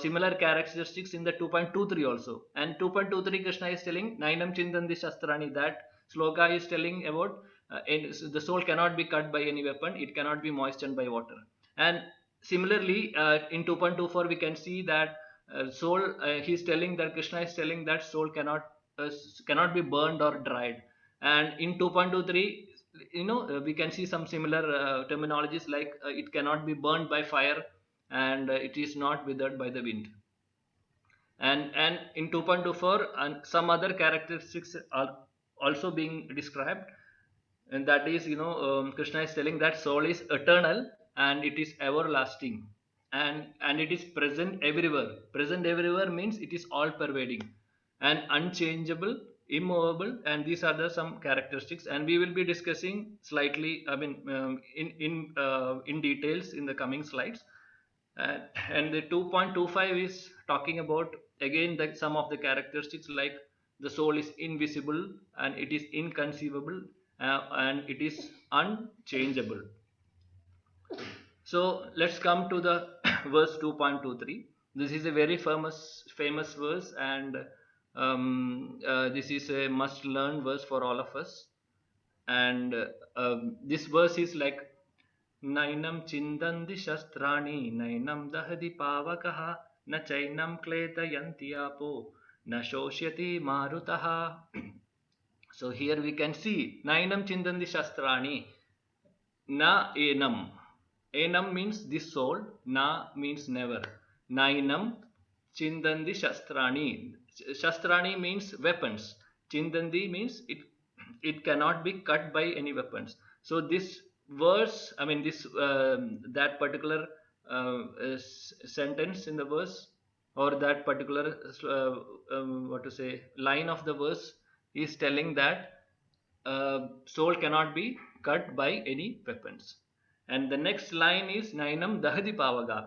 similar characteristics in the 2.23 also. And 2.23 Krishna is telling Nainam Chindanti Shastrani, that sloka is telling about the soul cannot be cut by any weapon, it cannot be moistened by water. And similarly, in 2.24 we can see that soul, he is telling that Krishna is telling that soul cannot be burned or dried. And in 2.23, we can see some similar terminologies like it cannot be burned by fire, and it is not withered by the wind. And in 2.24, and some other characteristics are also being described, and that is, Krishna is telling that soul is eternal and it is everlasting, and it is present everywhere. Present everywhere means it is all pervading and unchangeable, immovable, and these are the some characteristics, and we will be discussing slightly, I mean, in details in the coming slides. And the 2.25 is talking about again that some of the characteristics, like the soul is invisible and it is inconceivable, and it is unchangeable. So let's come to the verse 2.23. This is a very famous verse, and this is a must learn verse for all of us. And this verse is like, नैनं चिन्दन्ति शस्त्राणि नैनं दहति पावकः न चैनं क्लेदयन्ति आपो न शोष्यति मारुतः. So here we can see nainam chindanti shastrani, na enam. Enam means this soul, na means never. Nainam chindanti shastrani. Shastrani means weapons. Chindanti means it cannot be cut by any weapons. So this verse, I mean this that particular sentence in the verse, or that particular line of the verse is telling that soul cannot be cut by any weapons. And the next line is nainam dahati pavaga.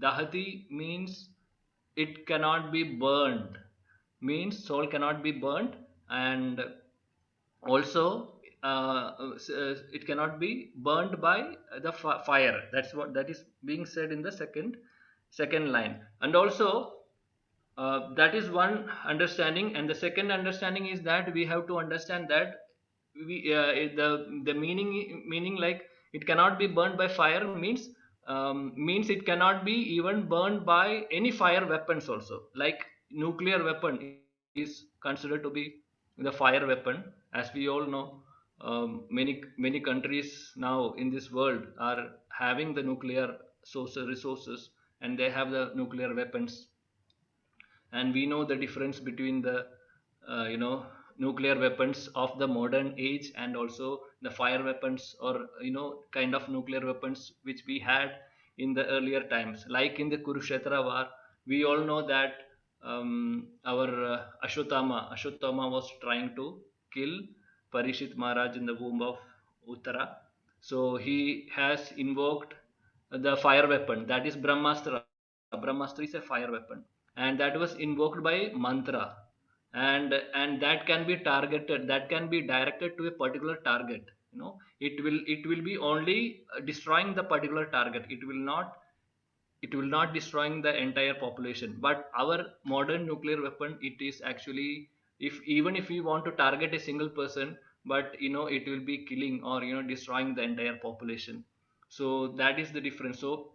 Dahati means it cannot be burned, means soul cannot be burned, and also it cannot be burned by the fire. That's what that is being said in the second line. And also that is one understanding, and the second understanding is that we have to understand that the meaning like it cannot be burned by fire means it cannot be even burned by any fire weapons also. Like nuclear weapon is considered to be the fire weapon. As we all know, many countries now in this world are having the nuclear resources, and they have the nuclear weapons. And we know the difference between the nuclear weapons of the modern age and also the fire weapons, or kind of nuclear weapons which we had in the earlier times. Like in the Kurukshetra war, we all know that our Ashwatthama was trying to kill Parishit Maharaj in the womb of Uttara. So he has invoked the fire weapon, that is Brahmastra. Brahmastra is a fire weapon, and that was invoked by mantra, and that can be targeted, that can be directed to a particular target. It will be only destroying the particular target. It will not destroying the entire population. But our modern nuclear weapon, it is actually, even if we want to target a single person, but it will be killing or destroying the entire population. So that is the difference. So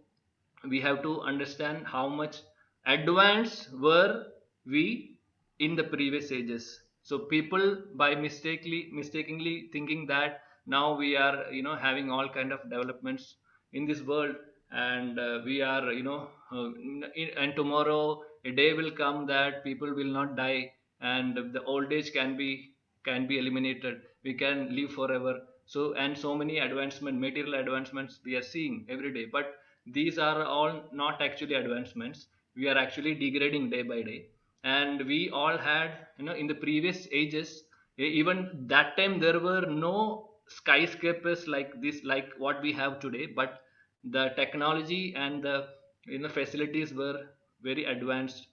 we have to understand how much advanced were we in the previous ages. So people by mistakenly thinking that now we are having all kind of developments in this world, and we are and tomorrow a day will come that people will not die, and the old age can be eliminated, we can live forever. So, and so many material advancements we are seeing every day, but these are all not actually advancements. We are actually degrading day by day. And we all had in the previous ages, even that time there were no skyscrapers like this, like what we have today, but the technology and the facilities were very advanced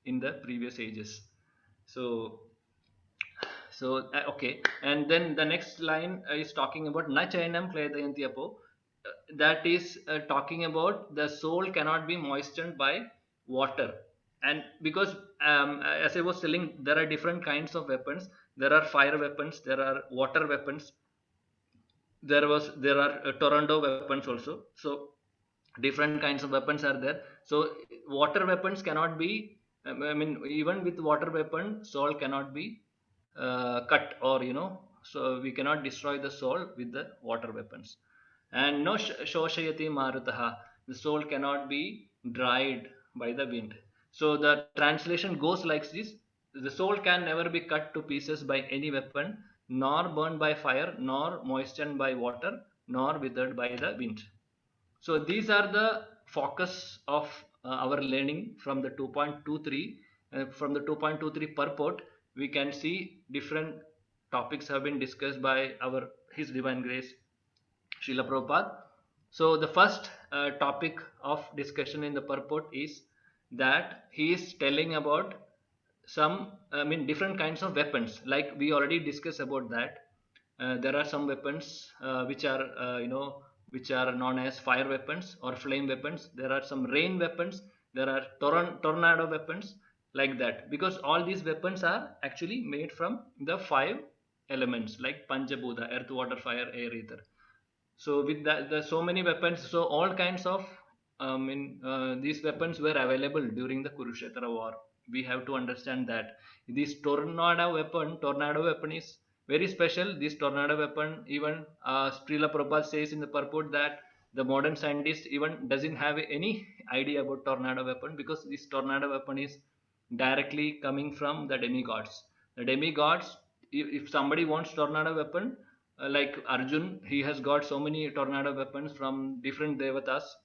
in the previous ages. So okay. And then the next line is talking about na chainam kledayanti apo. That is talking about the soul cannot be moistened by water. And because as I was telling, there are different kinds of weapons. There are fire weapons, there are water weapons, there are tornado weapons also. So different kinds of weapons are there. So water weapons cannot be, I mean, even with water weapon, soul cannot be cut, or so we cannot destroy the soul with the water weapons. And no shoshayati marutaha, the soul cannot be dried by the wind. So the translation goes like this: the soul can never be cut to pieces by any weapon, nor burned by fire, nor moistened by water, nor withered by the wind. So these are the focus of our learning from the 2.23. From the 2.23 purport, we can see different topics have been discussed by our His Divine Grace Srila Prabhupada. So the first topic of discussion in the purport is that he is telling about some, I mean, different kinds of weapons. Like we already discussed about that. There are some weapons which are which are known as fire weapons or flame weapons. There are some rain weapons. There are tornado weapons, like that, because all these weapons are actually made from the five elements, like Panchabhuta: earth, water, fire, air, ether. So with that, there's so many weapons. So all kinds of these weapons were available during the Kurukshetra war. We have to understand that this tornado weapon is very special. This tornado weapon, even Srila Prabhupada says in the purport that the modern scientist even doesn't have any idea about tornado weapon, because this tornado weapon is directly coming from the demigods. The demigods, if somebody wants tornado weapon, like Arjun, he has got so many tornado weapons from different devatas.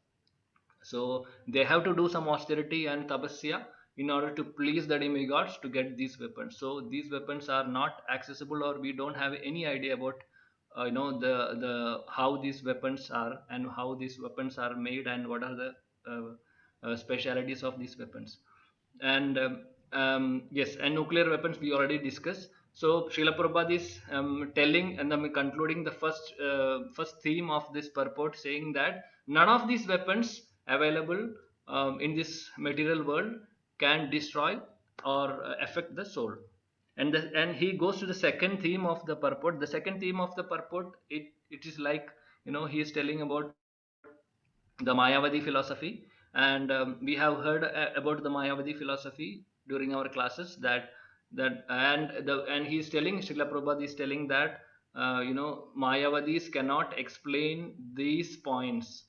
So they have to do some austerity and tapasya in order to please the demigods to get these weapons. So these weapons are not accessible, or we don't have any idea about the how these weapons are, and how these weapons are made, and what are the specialities of these weapons. And yes, and nuclear weapons we already discussed. So Srila Prabhupada is telling, and then concluding the first theme of this purport, saying that none of these weapons available in this material world can destroy or affect the soul. And he goes to the second theme of the purport. The second theme of the purport, it is like, he is telling about the Mayavadi philosophy. And we have heard about the Mayavadi philosophy during our classes. And he is telling, Srila Prabhupada is telling that Mayavadis cannot explain these points.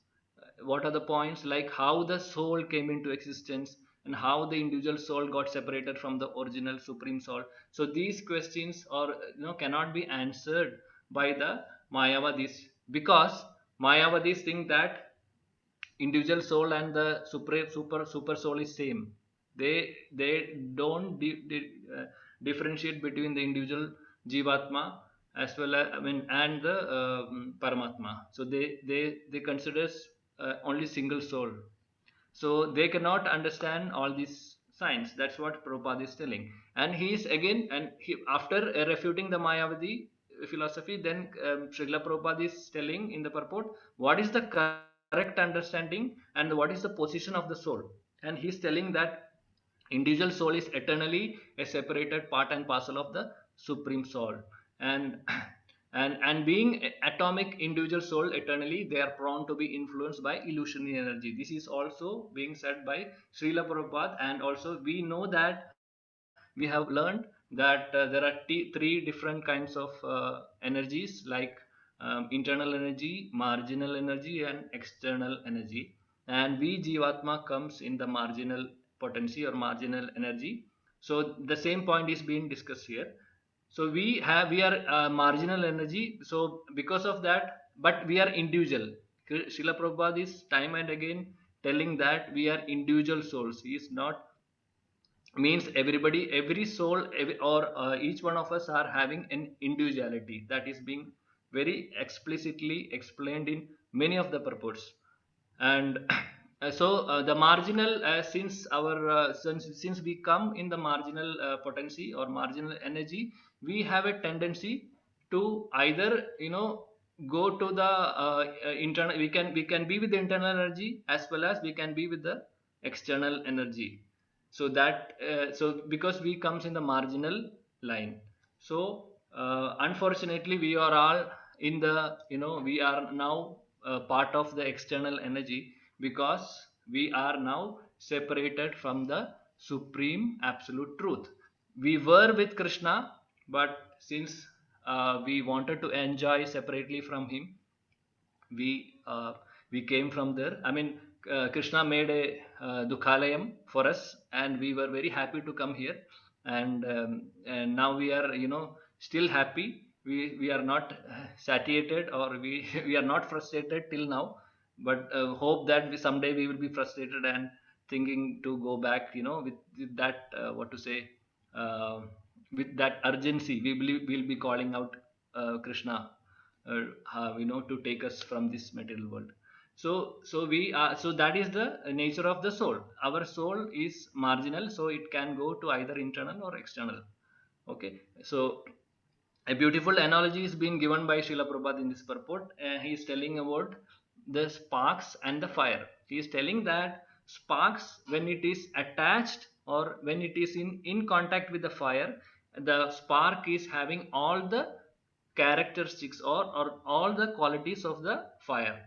What are the points? Like how the soul came into existence, and how the individual soul got separated from the original supreme soul. So these questions are, cannot be answered by the Mayavadis, because Mayavadis think that individual soul and the super soul is same. They don't differentiate between the individual jivatma as well as, I mean, and the paramatma. So they consider only single soul. So they cannot understand all these signs. That's what Prabhupada is telling. And he is again, and after refuting the Mayavadi philosophy, then Srila Prabhupada is telling in the purport what is the correct understanding and what is the position of the soul. And he is telling that individual soul is eternally a separated part and parcel of the supreme soul. And and being atomic individual soul eternally, they are prone to be influenced by illusionary energy. This is also being said by Srila Prabhupada. And also we know that we have learned that there are three different kinds of energies, like internal energy, marginal energy, and external energy. And we jivatma comes in the marginal potency or marginal energy. So the same point is being discussed here. So we are marginal energy. So because of that, but we are individual. Srila Prabhupada is time and again telling that we are individual souls. He is not, means everybody, every soul, or each one of us are having an individuality that is being very explicitly explained in many of the purports. And so the marginal, since we come in the marginal potency or marginal energy, we have a tendency to either go to the internal, we can be with the internal energy, as well as we can be with the external energy. So that so because we comes in the marginal line. So unfortunately we are all in the, we are now part of the external energy, because we are now separated from the supreme absolute truth. We were with Krishna, but since we wanted to enjoy separately from him, we came from there. I mean, Krishna made a dukhalayam for us, and we were very happy to come here. And now we are, still happy. We are not satiated, or we we are not frustrated till now. But hope that someday we will be frustrated and thinking to go back, with that what to say, uh, with that urgency. We'll be calling out Krishna, to take us from this material world. So that is the nature of the soul. Our soul is marginal, so it can go to either internal or external. Okay, so a beautiful analogy is being given by Srila Prabhupada in this purport. He is telling about the sparks and the fire. He is telling that sparks, when it is attached or when it is in contact with the fire, the spark is having all the characteristics, or all the qualities of the fire.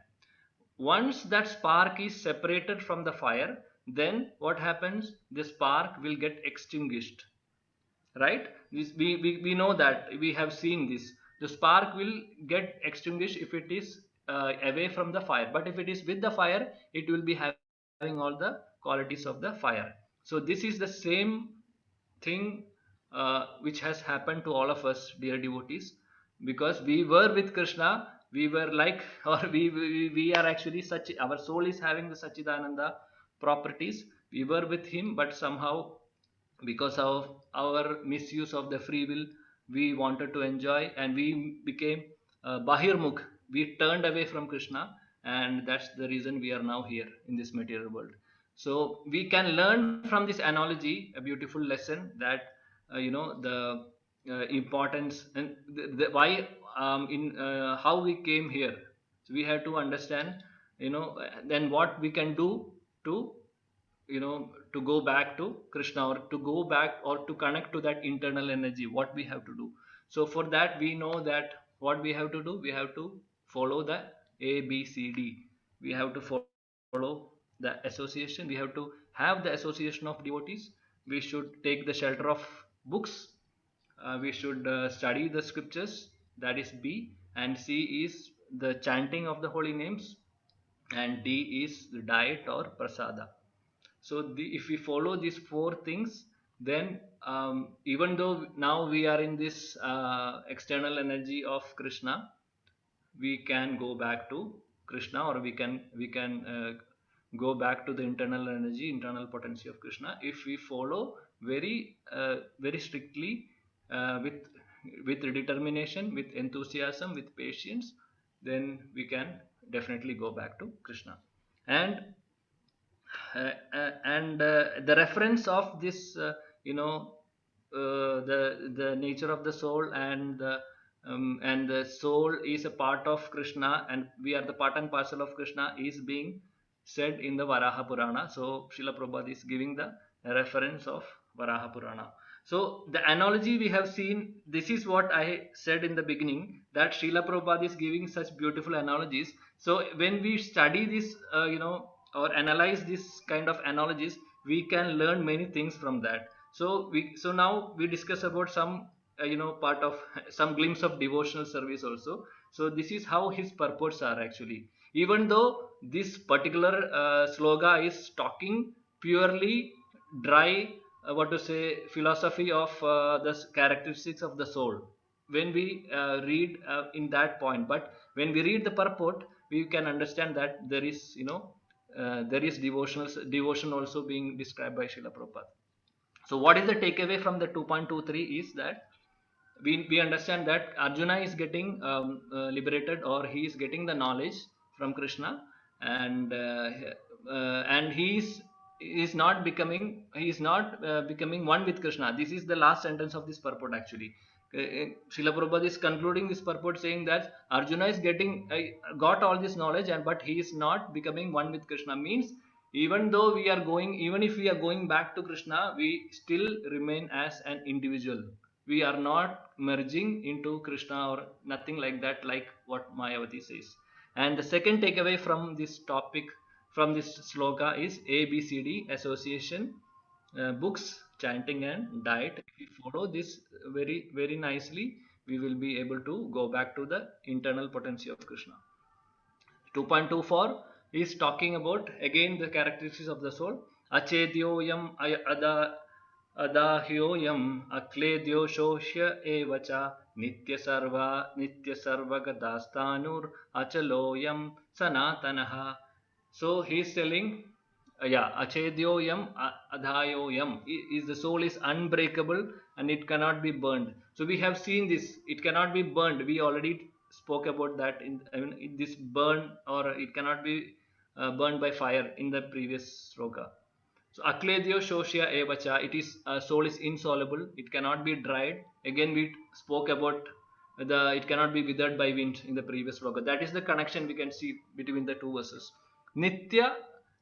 Once that spark is separated from the fire, then what happens? The spark will get extinguished, right? We know that, we have seen this. The spark will get extinguished if it is away from the fire, but if it is with the fire, it will be having all the qualities of the fire. So this is the same thing which has happened to all of us, dear devotees. Because we were with Krishna, we were like, or we are actually such, our soul is having the Sachidananda properties. We were with him, but somehow, because of our misuse of the free will, we wanted to enjoy, and we became bahirmukh. We turned away from Krishna, and that's the reason we are now here in this material world. So we can learn from this analogy a beautiful lesson, that the importance, and why, in how we came here. So we have to understand, then what we can do to, to go back to Krishna, or to go back, or to connect to that internal energy. What we have to do? So for that, we know that what we have to do, we have to follow the ABCD. We have to follow the association. We have to have the association of devotees. We should take the shelter of books. We should study the scriptures. That is B. And C is the chanting of the holy names, and D is the diet or prasada. So if we follow these four things, then even though now we are in this external energy of Krishna, we can go back to Krishna, or we can go back to the internal energy, internal potency of Krishna, if we follow very strictly, with determination, with enthusiasm, with patience. Then we can definitely go back to Krishna. And the reference of this, the nature of the soul, and the soul is a part of Krishna, and we are the part and parcel of Krishna, is being said in the Varaha Purana. So Srila Prabhupada is giving the reference of Varaha Purana. So the analogy we have seen, this is what I said in the beginning, that Srila Prabhupada is giving such beautiful analogies. So when we study this, or analyze this kind of analogies, we can learn many things from that. So now we discuss about some, part of some glimpse of devotional service also. So this is how his purports are actually. Even though this particular sloga is talking purely dry, what to say, philosophy of the characteristics of the soul, when we read in that point, but when we read the purport, we can understand that there is, there is devotion also being described by Srila Prabhupada. So what is the takeaway from the 2.23 is that we understand that Arjuna is getting liberated, or he is getting the knowledge from Krishna, and he is not becoming one with Krishna. This is the last sentence of this purport actually. Srila Prabhupada is concluding this purport saying that Arjuna is got all this knowledge, but he is not becoming one with Krishna. Means Even though we are going, even if we are going back to Krishna, we still remain as an individual. We are not merging into Krishna or nothing like that, like what Mayavati says. And the second takeaway from this topic, from this sloka, is ABCD association, books, chanting, and diet. If we follow this very nicely, we will be able to go back to the internal potency of Krishna. 2.24 is talking about again the characteristics of the soul. Achedyoyam adahyoyam akledyo shoshya evacha nitya sarva gadastanur achaloyam sanatanaha. So he is telling, achedyoyam adhayoyam, is the soul is unbreakable and it cannot be burned. So we have seen this, it cannot be burned. We already spoke about that in this burn, or it cannot be burned by fire in the previous sloka. So akledyo shoshya evacha, it is soul is insoluble, it cannot be dried. Again we spoke about it cannot be withered by wind in the previous sloka. That is the connection we can see between the two verses. Nitya,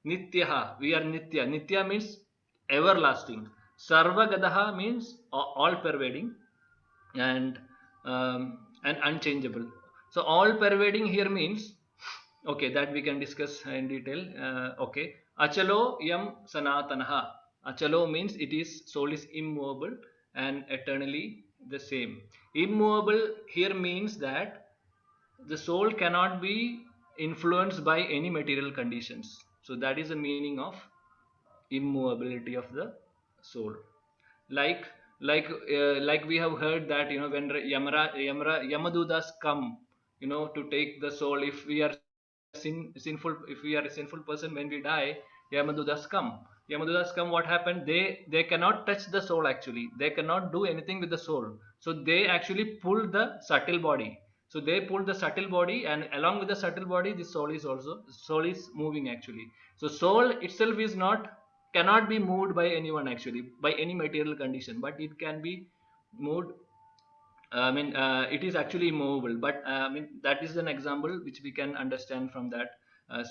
nityaha, we are nitya. Nitya means everlasting. Sarvagadaha means all pervading, and unchangeable. So all pervading here means, okay, that we can discuss in detail. Okay, achalo yam sanatanaha. Achalo means it is soul is immovable and eternally the same. Immovable here means that the soul cannot be influenced by any material conditions. So that is the meaning of immovability of the soul. Like we have heard that when Yamadutas come to take the soul, if we are sinful, if we are a sinful person, when we die, Yamadutas come. What happened? They cannot touch the soul. Actually, they cannot do anything with the soul. So they actually pull the subtle body. So they pull the subtle body, and along with the subtle body, the soul is moving actually. So soul itself is not, cannot be moved by anyone actually, by any material condition, but it can be moved. It is actually immovable, but that is an example which we can understand from that.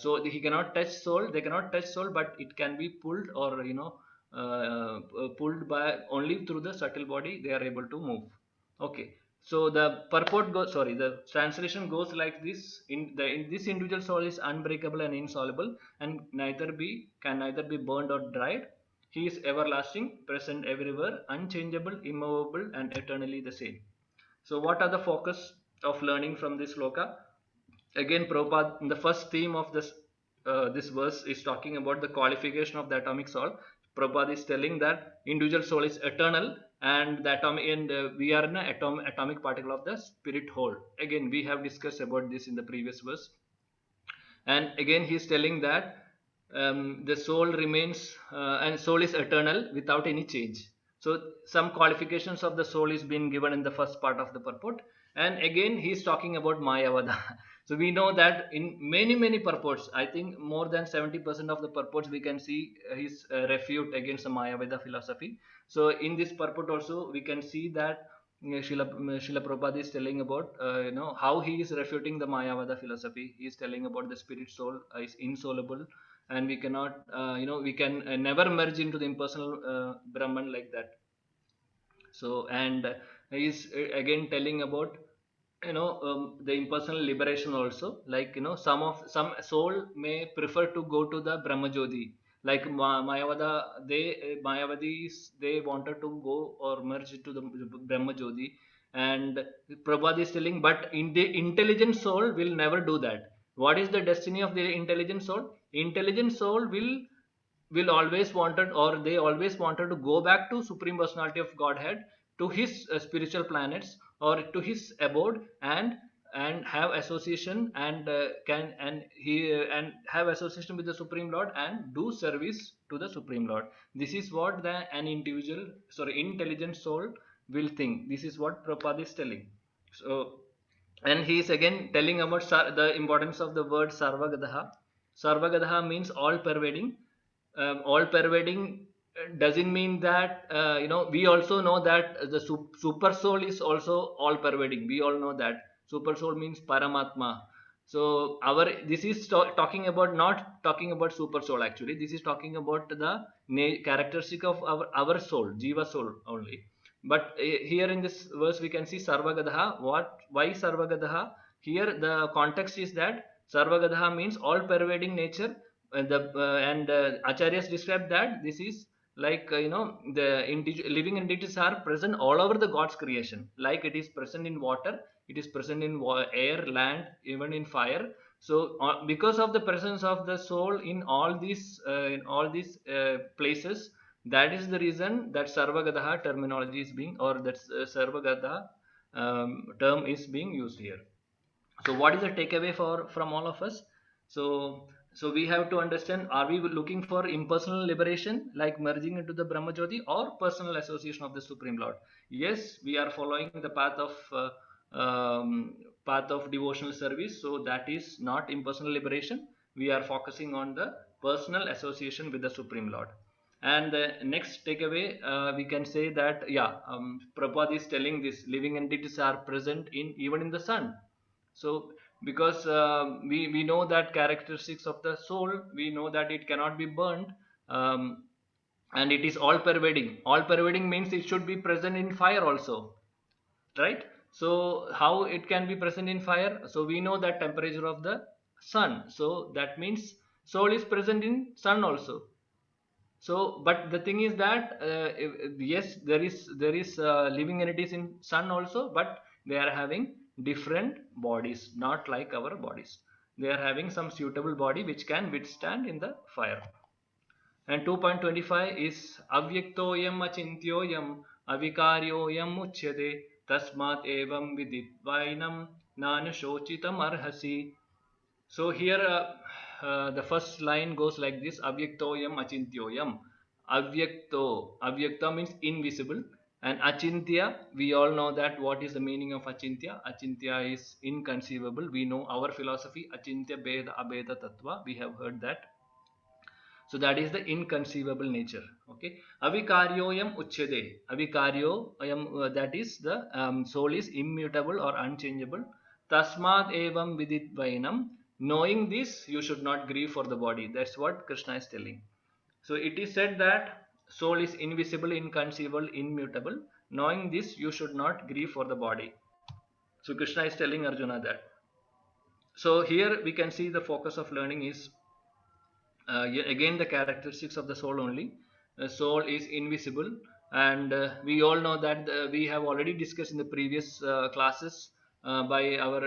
So he cannot touch soul, they cannot touch soul, but it can be pulled, or pulled by only through the subtle body they are able to move. Okay, so the purport goes, sorry, the translation goes like this: in this individual soul is unbreakable and insoluble, and can neither be burned or dried. He is everlasting, present everywhere, unchangeable, immovable, and eternally the same. So what are the focus of learning from this sloka? Again, Prabhupada, in the first theme of this verse, is talking about the qualification of the atomic soul. Prabhupada is telling that individual soul is eternal, and we are an atomic particle of the spirit whole. Again, we have discussed about this in the previous verse. And again, he is telling that the soul remains and soul is eternal without any change. So some qualifications of the soul is being given in the first part of the purport. And again, he is talking about Mayavada. So we know that in many purports, I think more than 70% of the purports we can see his refute against the Mayavada philosophy. So in this purport also we can see that Srila Prabhupada is telling about how he is refuting the Mayavada philosophy. He is telling about the spirit soul is insoluble, and we cannot we can never merge into the impersonal Brahman like that. So, and he is again telling about the impersonal liberation also, like some soul may prefer to go to the Brahmajyoti, like Mayavadis, they wanted to go or merge into the Brahmajyoti, and Prabhupada is telling, but in the intelligent soul will never do that. What is the destiny of the intelligent soul? Intelligent soul will always wanted, or they always wanted to go back to Supreme Personality of Godhead, to his spiritual planets, or to his abode, and have association, and have association with the Supreme Lord, and do service to the Supreme Lord. This is what an intelligent soul will think. This is what Prabhupada is telling. So, and he is again telling about the importance of the word Sarvagadaha. Sarvagadaha means all pervading. All pervading doesn't mean that we also know that the super soul is also all pervading. We all know that super soul means Paramatma. So this is talking about, not talking about super soul actually. This is talking about the characteristic of our soul, jiva soul only. But here in this verse we can see Sarvagadaha. Why Sarvagadaha? Here the context is that Sarvagadaha means all pervading nature. And Acharyas describe that this is like the living entities are present all over the God's creation. Like it is present in water, it is present in air, land, even in fire. So because of the presence of the soul in all these places, that is the reason that Sarvagadaha terminology is being, or that Sarvagadaha term is being used here. So what is the takeaway from all of us? So we have to understand, are we looking for impersonal liberation, like merging into the Brahmajyoti, or personal association of the Supreme Lord? Yes, we are following the path of devotional service, so that is not impersonal liberation. We are focusing on the personal association with the Supreme Lord. And the next takeaway, we can say that Prabhupada is telling this living entities are present even in the sun. So because we know that characteristics of the soul, we know that it cannot be burnt, and it is all pervading. All pervading means it should be present in fire also, right? So how it can be present in fire? So we know that temperature of the sun, so that means soul is present in sun also. So but the thing is that yes, there is living entities in sun also, but they are having different bodies, not like our bodies. They are having some suitable body which can withstand in the fire. And 2.25 is avyaktoyam achintyoyam avikaryoyam uchyate tasmat evam viditvainam nanashochitam arhasi. So here the first line goes like this: avyaktoyam achintyoyam. Avyakta means invisible, and achintya, we all know that what is the meaning of achintya. Achintya is inconceivable. We know our philosophy, achintya beda abeda tattva, we have heard that. So that is the inconceivable nature. Okay, avikaryoyam uchyade. Avikaryoyam, that is the soul is immutable or unchangeable. Tasmat evam viditvainam. Knowing this, you should not grieve for the body. That's what Krishna is telling. So it is said that soul is invisible, inconceivable, immutable. Knowing this, you should not grieve for the body. So Krishna is telling Arjuna that. So here we can see the focus of learning is again the characteristics of the soul only. The soul is invisible, and we all know that we have already discussed in the previous classes by our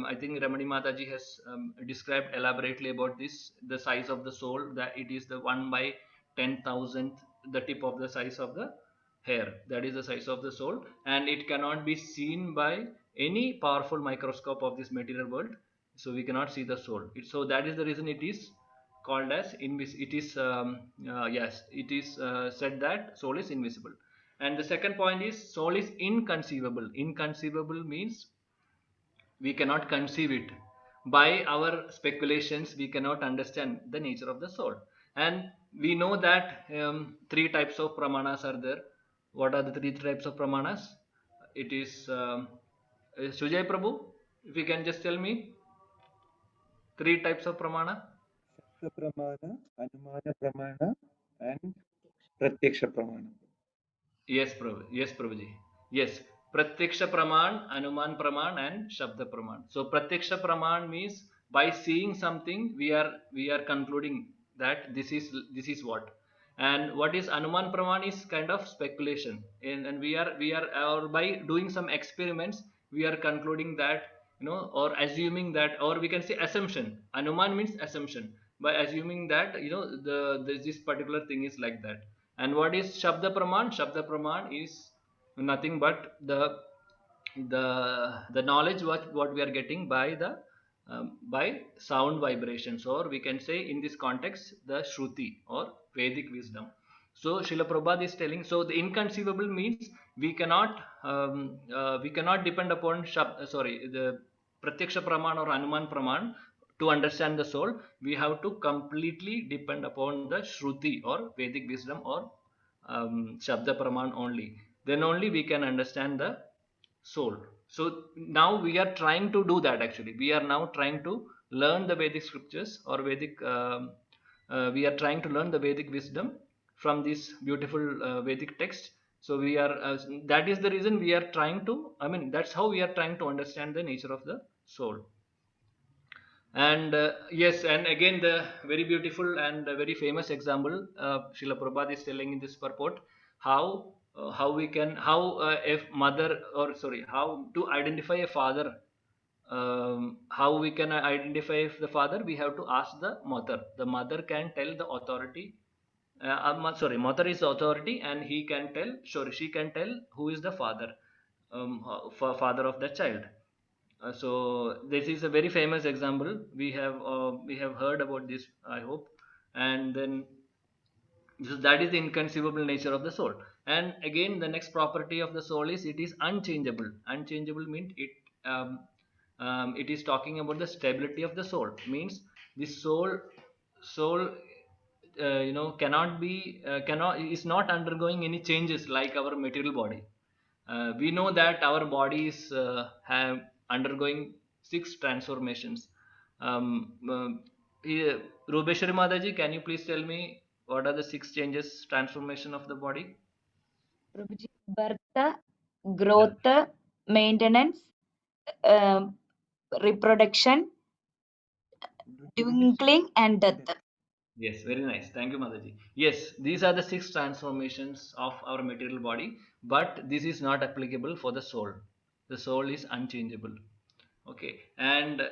I think Ramani Mataji has described elaborately about this, the size of the soul, that it is the 1/10,000th the tip of the size of the hair. That is the size of the soul, and it cannot be seen by any powerful microscope of this material world. So we cannot see the soul. So that is the reason it is called as it is it is said that soul is invisible. And the second point is soul is inconceivable. Inconceivable means we cannot conceive it. By our speculations, we cannot understand the nature of the soul. And we know that three types of pramanas are there. What are the three types of pramanas? It is Sujay Prabhu, if you can just tell me three types of pramana. Pramana, Anumana Pramana, and Pratyaksha Pramana. Yes, Prabhu. Yes, Prabhuji. Yes, Pratyaksha Praman, Anuman Praman, and Shabda Praman. So Pratyaksha Praman means by seeing something, we are concluding that this is what. And what is Anuman Praman is kind of speculation, and we are or by doing some experiments, we are concluding that, or assuming that, or we can say assumption. Anuman means assumption. By assuming that this particular thing is like that. And what is Shabda Praman? Shabda Praman is nothing but the knowledge what we are getting by by sound vibrations, or we can say in this context the Shruti or Vedic wisdom. So Srila Prabhupada is telling, so the inconceivable means we cannot depend upon the Pratyaksha Praman or Anuman Praman to understand the soul. We have to completely depend upon the Shruti or Vedic wisdom or Shabda Praman only. Then only we can understand the soul. So now we are trying to do that. Actually, we are now trying to learn the Vedic scriptures or Vedic. We are trying to learn the Vedic wisdom from this beautiful Vedic text. So we are. That is the reason we are trying to. I mean, that's how we are trying to understand the nature of the soul. And yes, and again the very beautiful and very famous example Srila Prabhupada is telling in this purport how we can if mother or sorry how to identify a father, how we can identify if the father, we have to ask the mother can tell the authority, sorry, mother is the authority and he can tell, sorry, she can tell who is the father, father of the child. So this is a very famous example. We have heard about this, I hope. And then so that is the inconceivable nature of the soul. And again, the next property of the soul is it is unchangeable. Unchangeable means it is talking about the stability of the soul. Means the soul cannot be cannot is not undergoing any changes like our material body. We know that our bodies have undergoing 6 transformations. Here, Rubeshwari Mataji, can you please tell me what are the 6 changes, transformation of the body? Prabhuji, birth, growth, maintenance, reproduction, twinkling, and death. Yes, very nice. Thank you, Mataji. Yes, these are the 6 transformations of our material body, but this is not applicable for the soul. The soul is unchangeable. Okay, and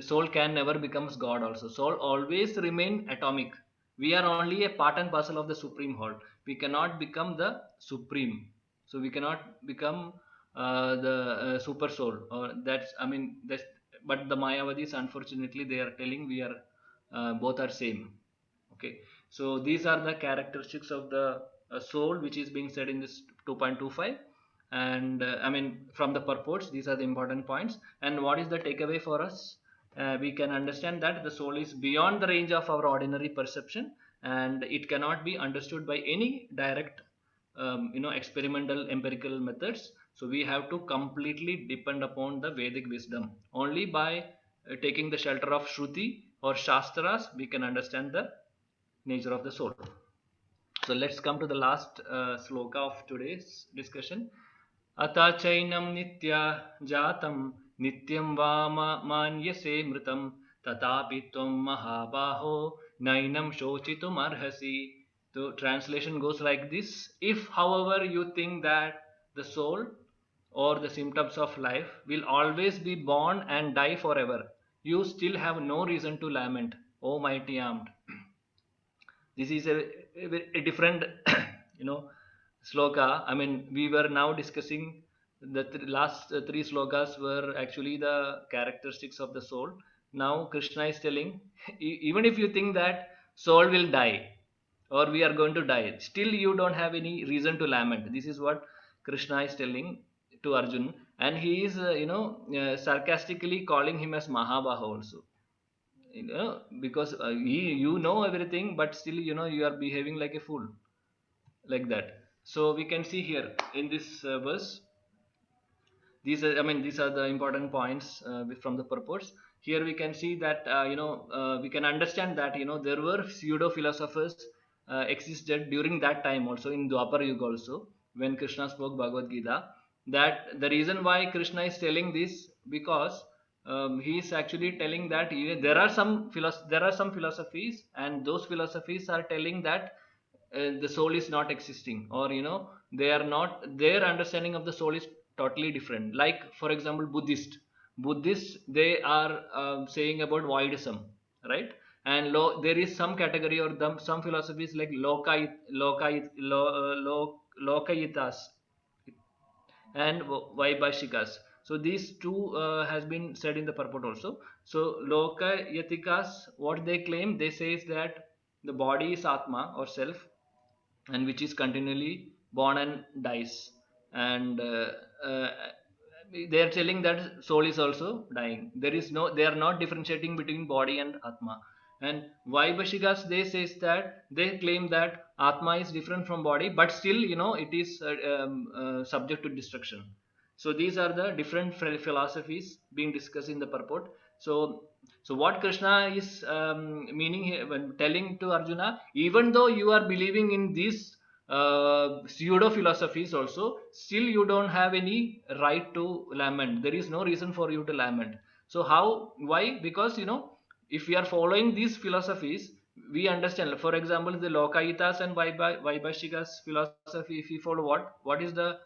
soul can never becomes God also. Soul always remain atomic. We are only a part and parcel of the supreme whole. We cannot become the supreme. So we cannot become the super soul. Or that's, I mean, that's, but the Mayavadis, unfortunately, they are telling we are both are same. Okay, so these are the characteristics of the soul, which is being said in this 2.25. And I mean, from the purports, these are the important points. And what is the takeaway for us? We can understand that the soul is beyond the range of our ordinary perception, and it cannot be understood by any direct experimental empirical methods. So we have to completely depend upon the Vedic wisdom. Only by taking the shelter of Shruti or Shastras we can understand the nature of the soul. So let's come to the last sloka of today's discussion. Ata chainam nitya jatam nityam va manyase mritam tatapi tvam mahabaho nainam shochitum arhasi. The translation goes like this: if however you think that the soul or the symptoms of life will always be born and die forever, you still have no reason to lament, O mighty armed. This is a different sloka. I mean, we were now discussing the last 3 slokas were actually the characteristics of the soul. Now Krishna is telling even if you think that soul will die or we are going to die, still you don't have any reason to lament. This is what Krishna is telling to Arjun, and he is sarcastically calling him as Mahabaho also, because you know everything, but still you are behaving like a fool, like that. So we can see here in this verse, these are, I mean, these are the important points from the purports. Here we can see that we can understand that there were pseudo philosophers existed during that time also, in Dwapar Yuga also, when Krishna spoke Bhagavad Gita. That the reason why Krishna is telling this, because he is actually telling that there are some philosophies, and those philosophies are telling that the soul is not existing, or they are not, their understanding of the soul is totally different. Like for example, Buddhists, they are saying about voidism, right? And there is some category or some philosophies like Lokayitas and Vaibhashikas. So these two has been said in the purport also. So Lokayatikas, what they claim, they say is that the body is Atma or self, and which is continually born and dies. And they are telling that soul is also dying. There is no, they are not differentiating between body and Atma. And Vaibhashikas, they says that they claim that Atma is different from body, but still it is subject to destruction. So these are the different philosophies being discussed in the purport. So what Krishna is meaning here when telling to Arjuna, even though you are believing in these pseudo philosophies also, still you don't have any right to lament. There is no reason for you to lament. So why? Because if we are following these philosophies, we understand. For example, the Lokayitas and Vaibhashikas philosophy, if we follow, what is the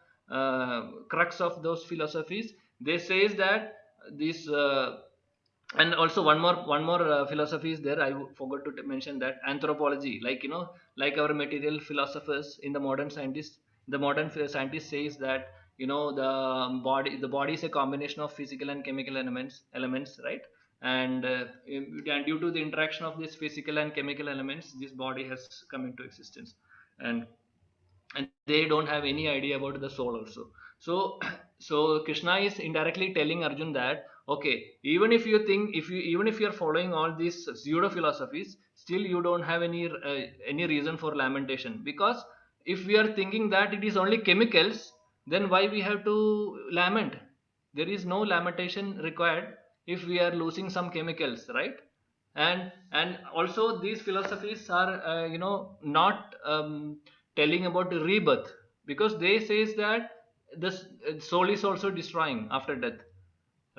crux of those philosophies? They says that this and also one more philosophy is there. I forgot to mention that anthropology, like like our material philosophers in the modern scientists. The modern scientist says that the body is a combination of physical and chemical elements, right? And due to the interaction of these physical and chemical elements, this body has come into existence. And they don't have any idea about the soul also. So so Krishna is indirectly telling Arjun that, okay, even if you are following all these pseudo philosophies, still you don't have any reason for lamentation. Because if we are thinking that it is only chemicals, then why we have to lament? There is no lamentation required if we are losing some chemicals, right? And also these philosophies are not telling about rebirth, because they says that the soul is also destroying after death,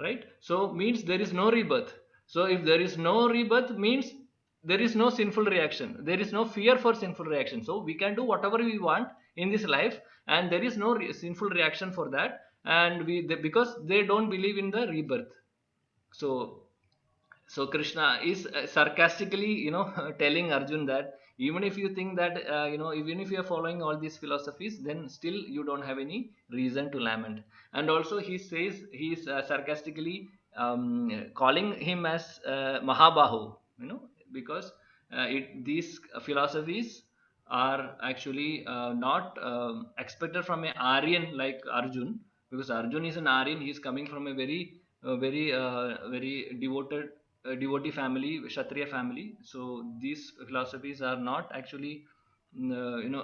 right? So means there is no rebirth. So if there is no rebirth, means there is no sinful reaction, there is no fear for sinful reaction. So we can do whatever we want in this life, and there is no sinful reaction for that. And because they don't believe in the rebirth. So Krishna is sarcastically telling Arjun that even if you think that even if you are following all these philosophies, then still you don't have any reason to lament. And also he says, he is sarcastically calling him as Mahabahu, because these philosophies are actually not expected from a Aryan like Arjun. Because Arjun is an Aryan, he is coming from a very devoted devotee family, Kshatriya family. So these philosophies are not actually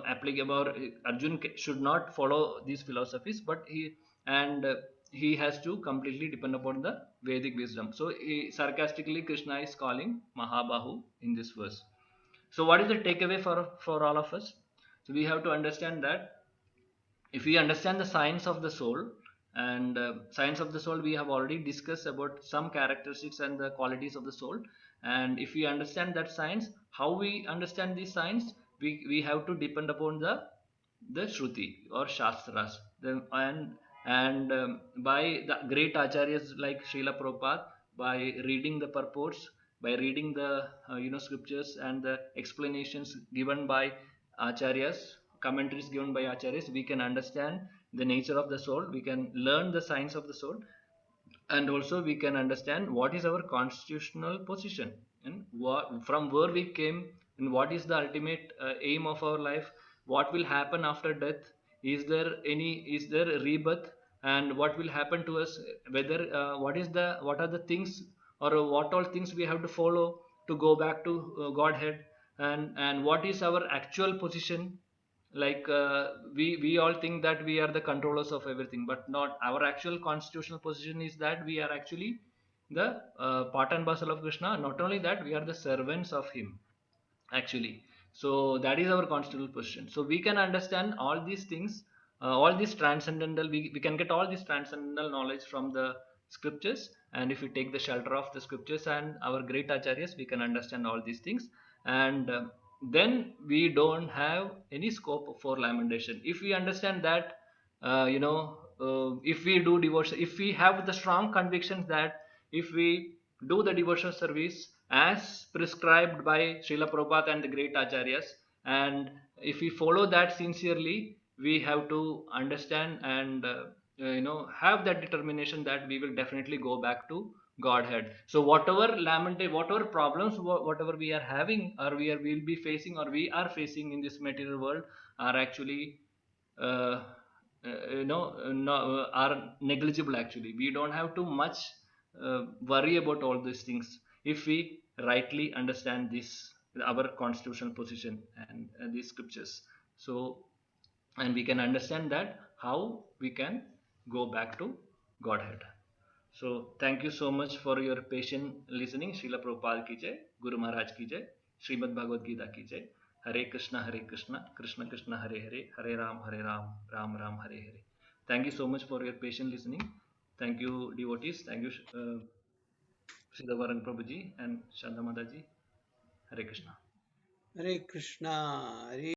applicable. Arjun should not follow these philosophies, but he has to completely depend upon the Vedic wisdom. So sarcastically Krishna is calling Mahabahu in this verse. So what is the takeaway for all of us? So we have to understand that if we understand the science of the soul, and science of the soul, we have already discussed about some characteristics and the qualities of the soul. And if we understand that science, how we understand this science, we have to depend upon the Shruti or Shastras. By the great acharyas like Srila Prabhupada, by reading the purports, by reading the scriptures and the explanations given by acharyas, commentaries given by acharyas, we can understand the nature of the soul, we can learn the science of the soul, and also we can understand what is our constitutional position, and from where we came, and what is the ultimate aim of our life, what will happen after death, is there a rebirth, and what will happen to us, whether what are the things, or what all things we have to follow to go back to Godhead, and what is our actual position. Like we all think that we are the controllers of everything, but not. Our actual constitutional position is that we are actually the part and parcel of Krishna. Not only that, we are the servants of him actually. So that is our constitutional position. So we can understand all these things, all these transcendental, we can get all this transcendental knowledge from the scriptures. And if we take the shelter of the scriptures and our great acharyas, we can understand all these things. And then we don't have any scope for lamentation. If we understand that if we do devotion, if we have the strong convictions that if we do the devotional service as prescribed by Srila Prabhupada and the great acharyas, and if we follow that sincerely, we have to understand and have that determination that we will definitely go back to Godhead. So whatever problems, whatever we are having, or we'll be facing, or we are facing in this material world, are actually uh, no, are negligible. Actually, we don't have too much worry about all these things if we rightly understand this, our constitutional position, and these scriptures. So, and we can understand that how we can go back to Godhead. So thank you so much for your patient listening. Srila Prabhupada ki jai, Guru Maharaj ki jai, Srimad Bhagavad Gita ki jai. Hare Krishna, Krishna Krishna, Hare Hare, Hare Ram, Ram Ram, Hare Hare. Thank you so much for your patient listening. Thank you, devotees. Thank you, Sridhar Varang Prabhuji and Shanda Mataji. Hare Krishna. Hare Krishna. Hare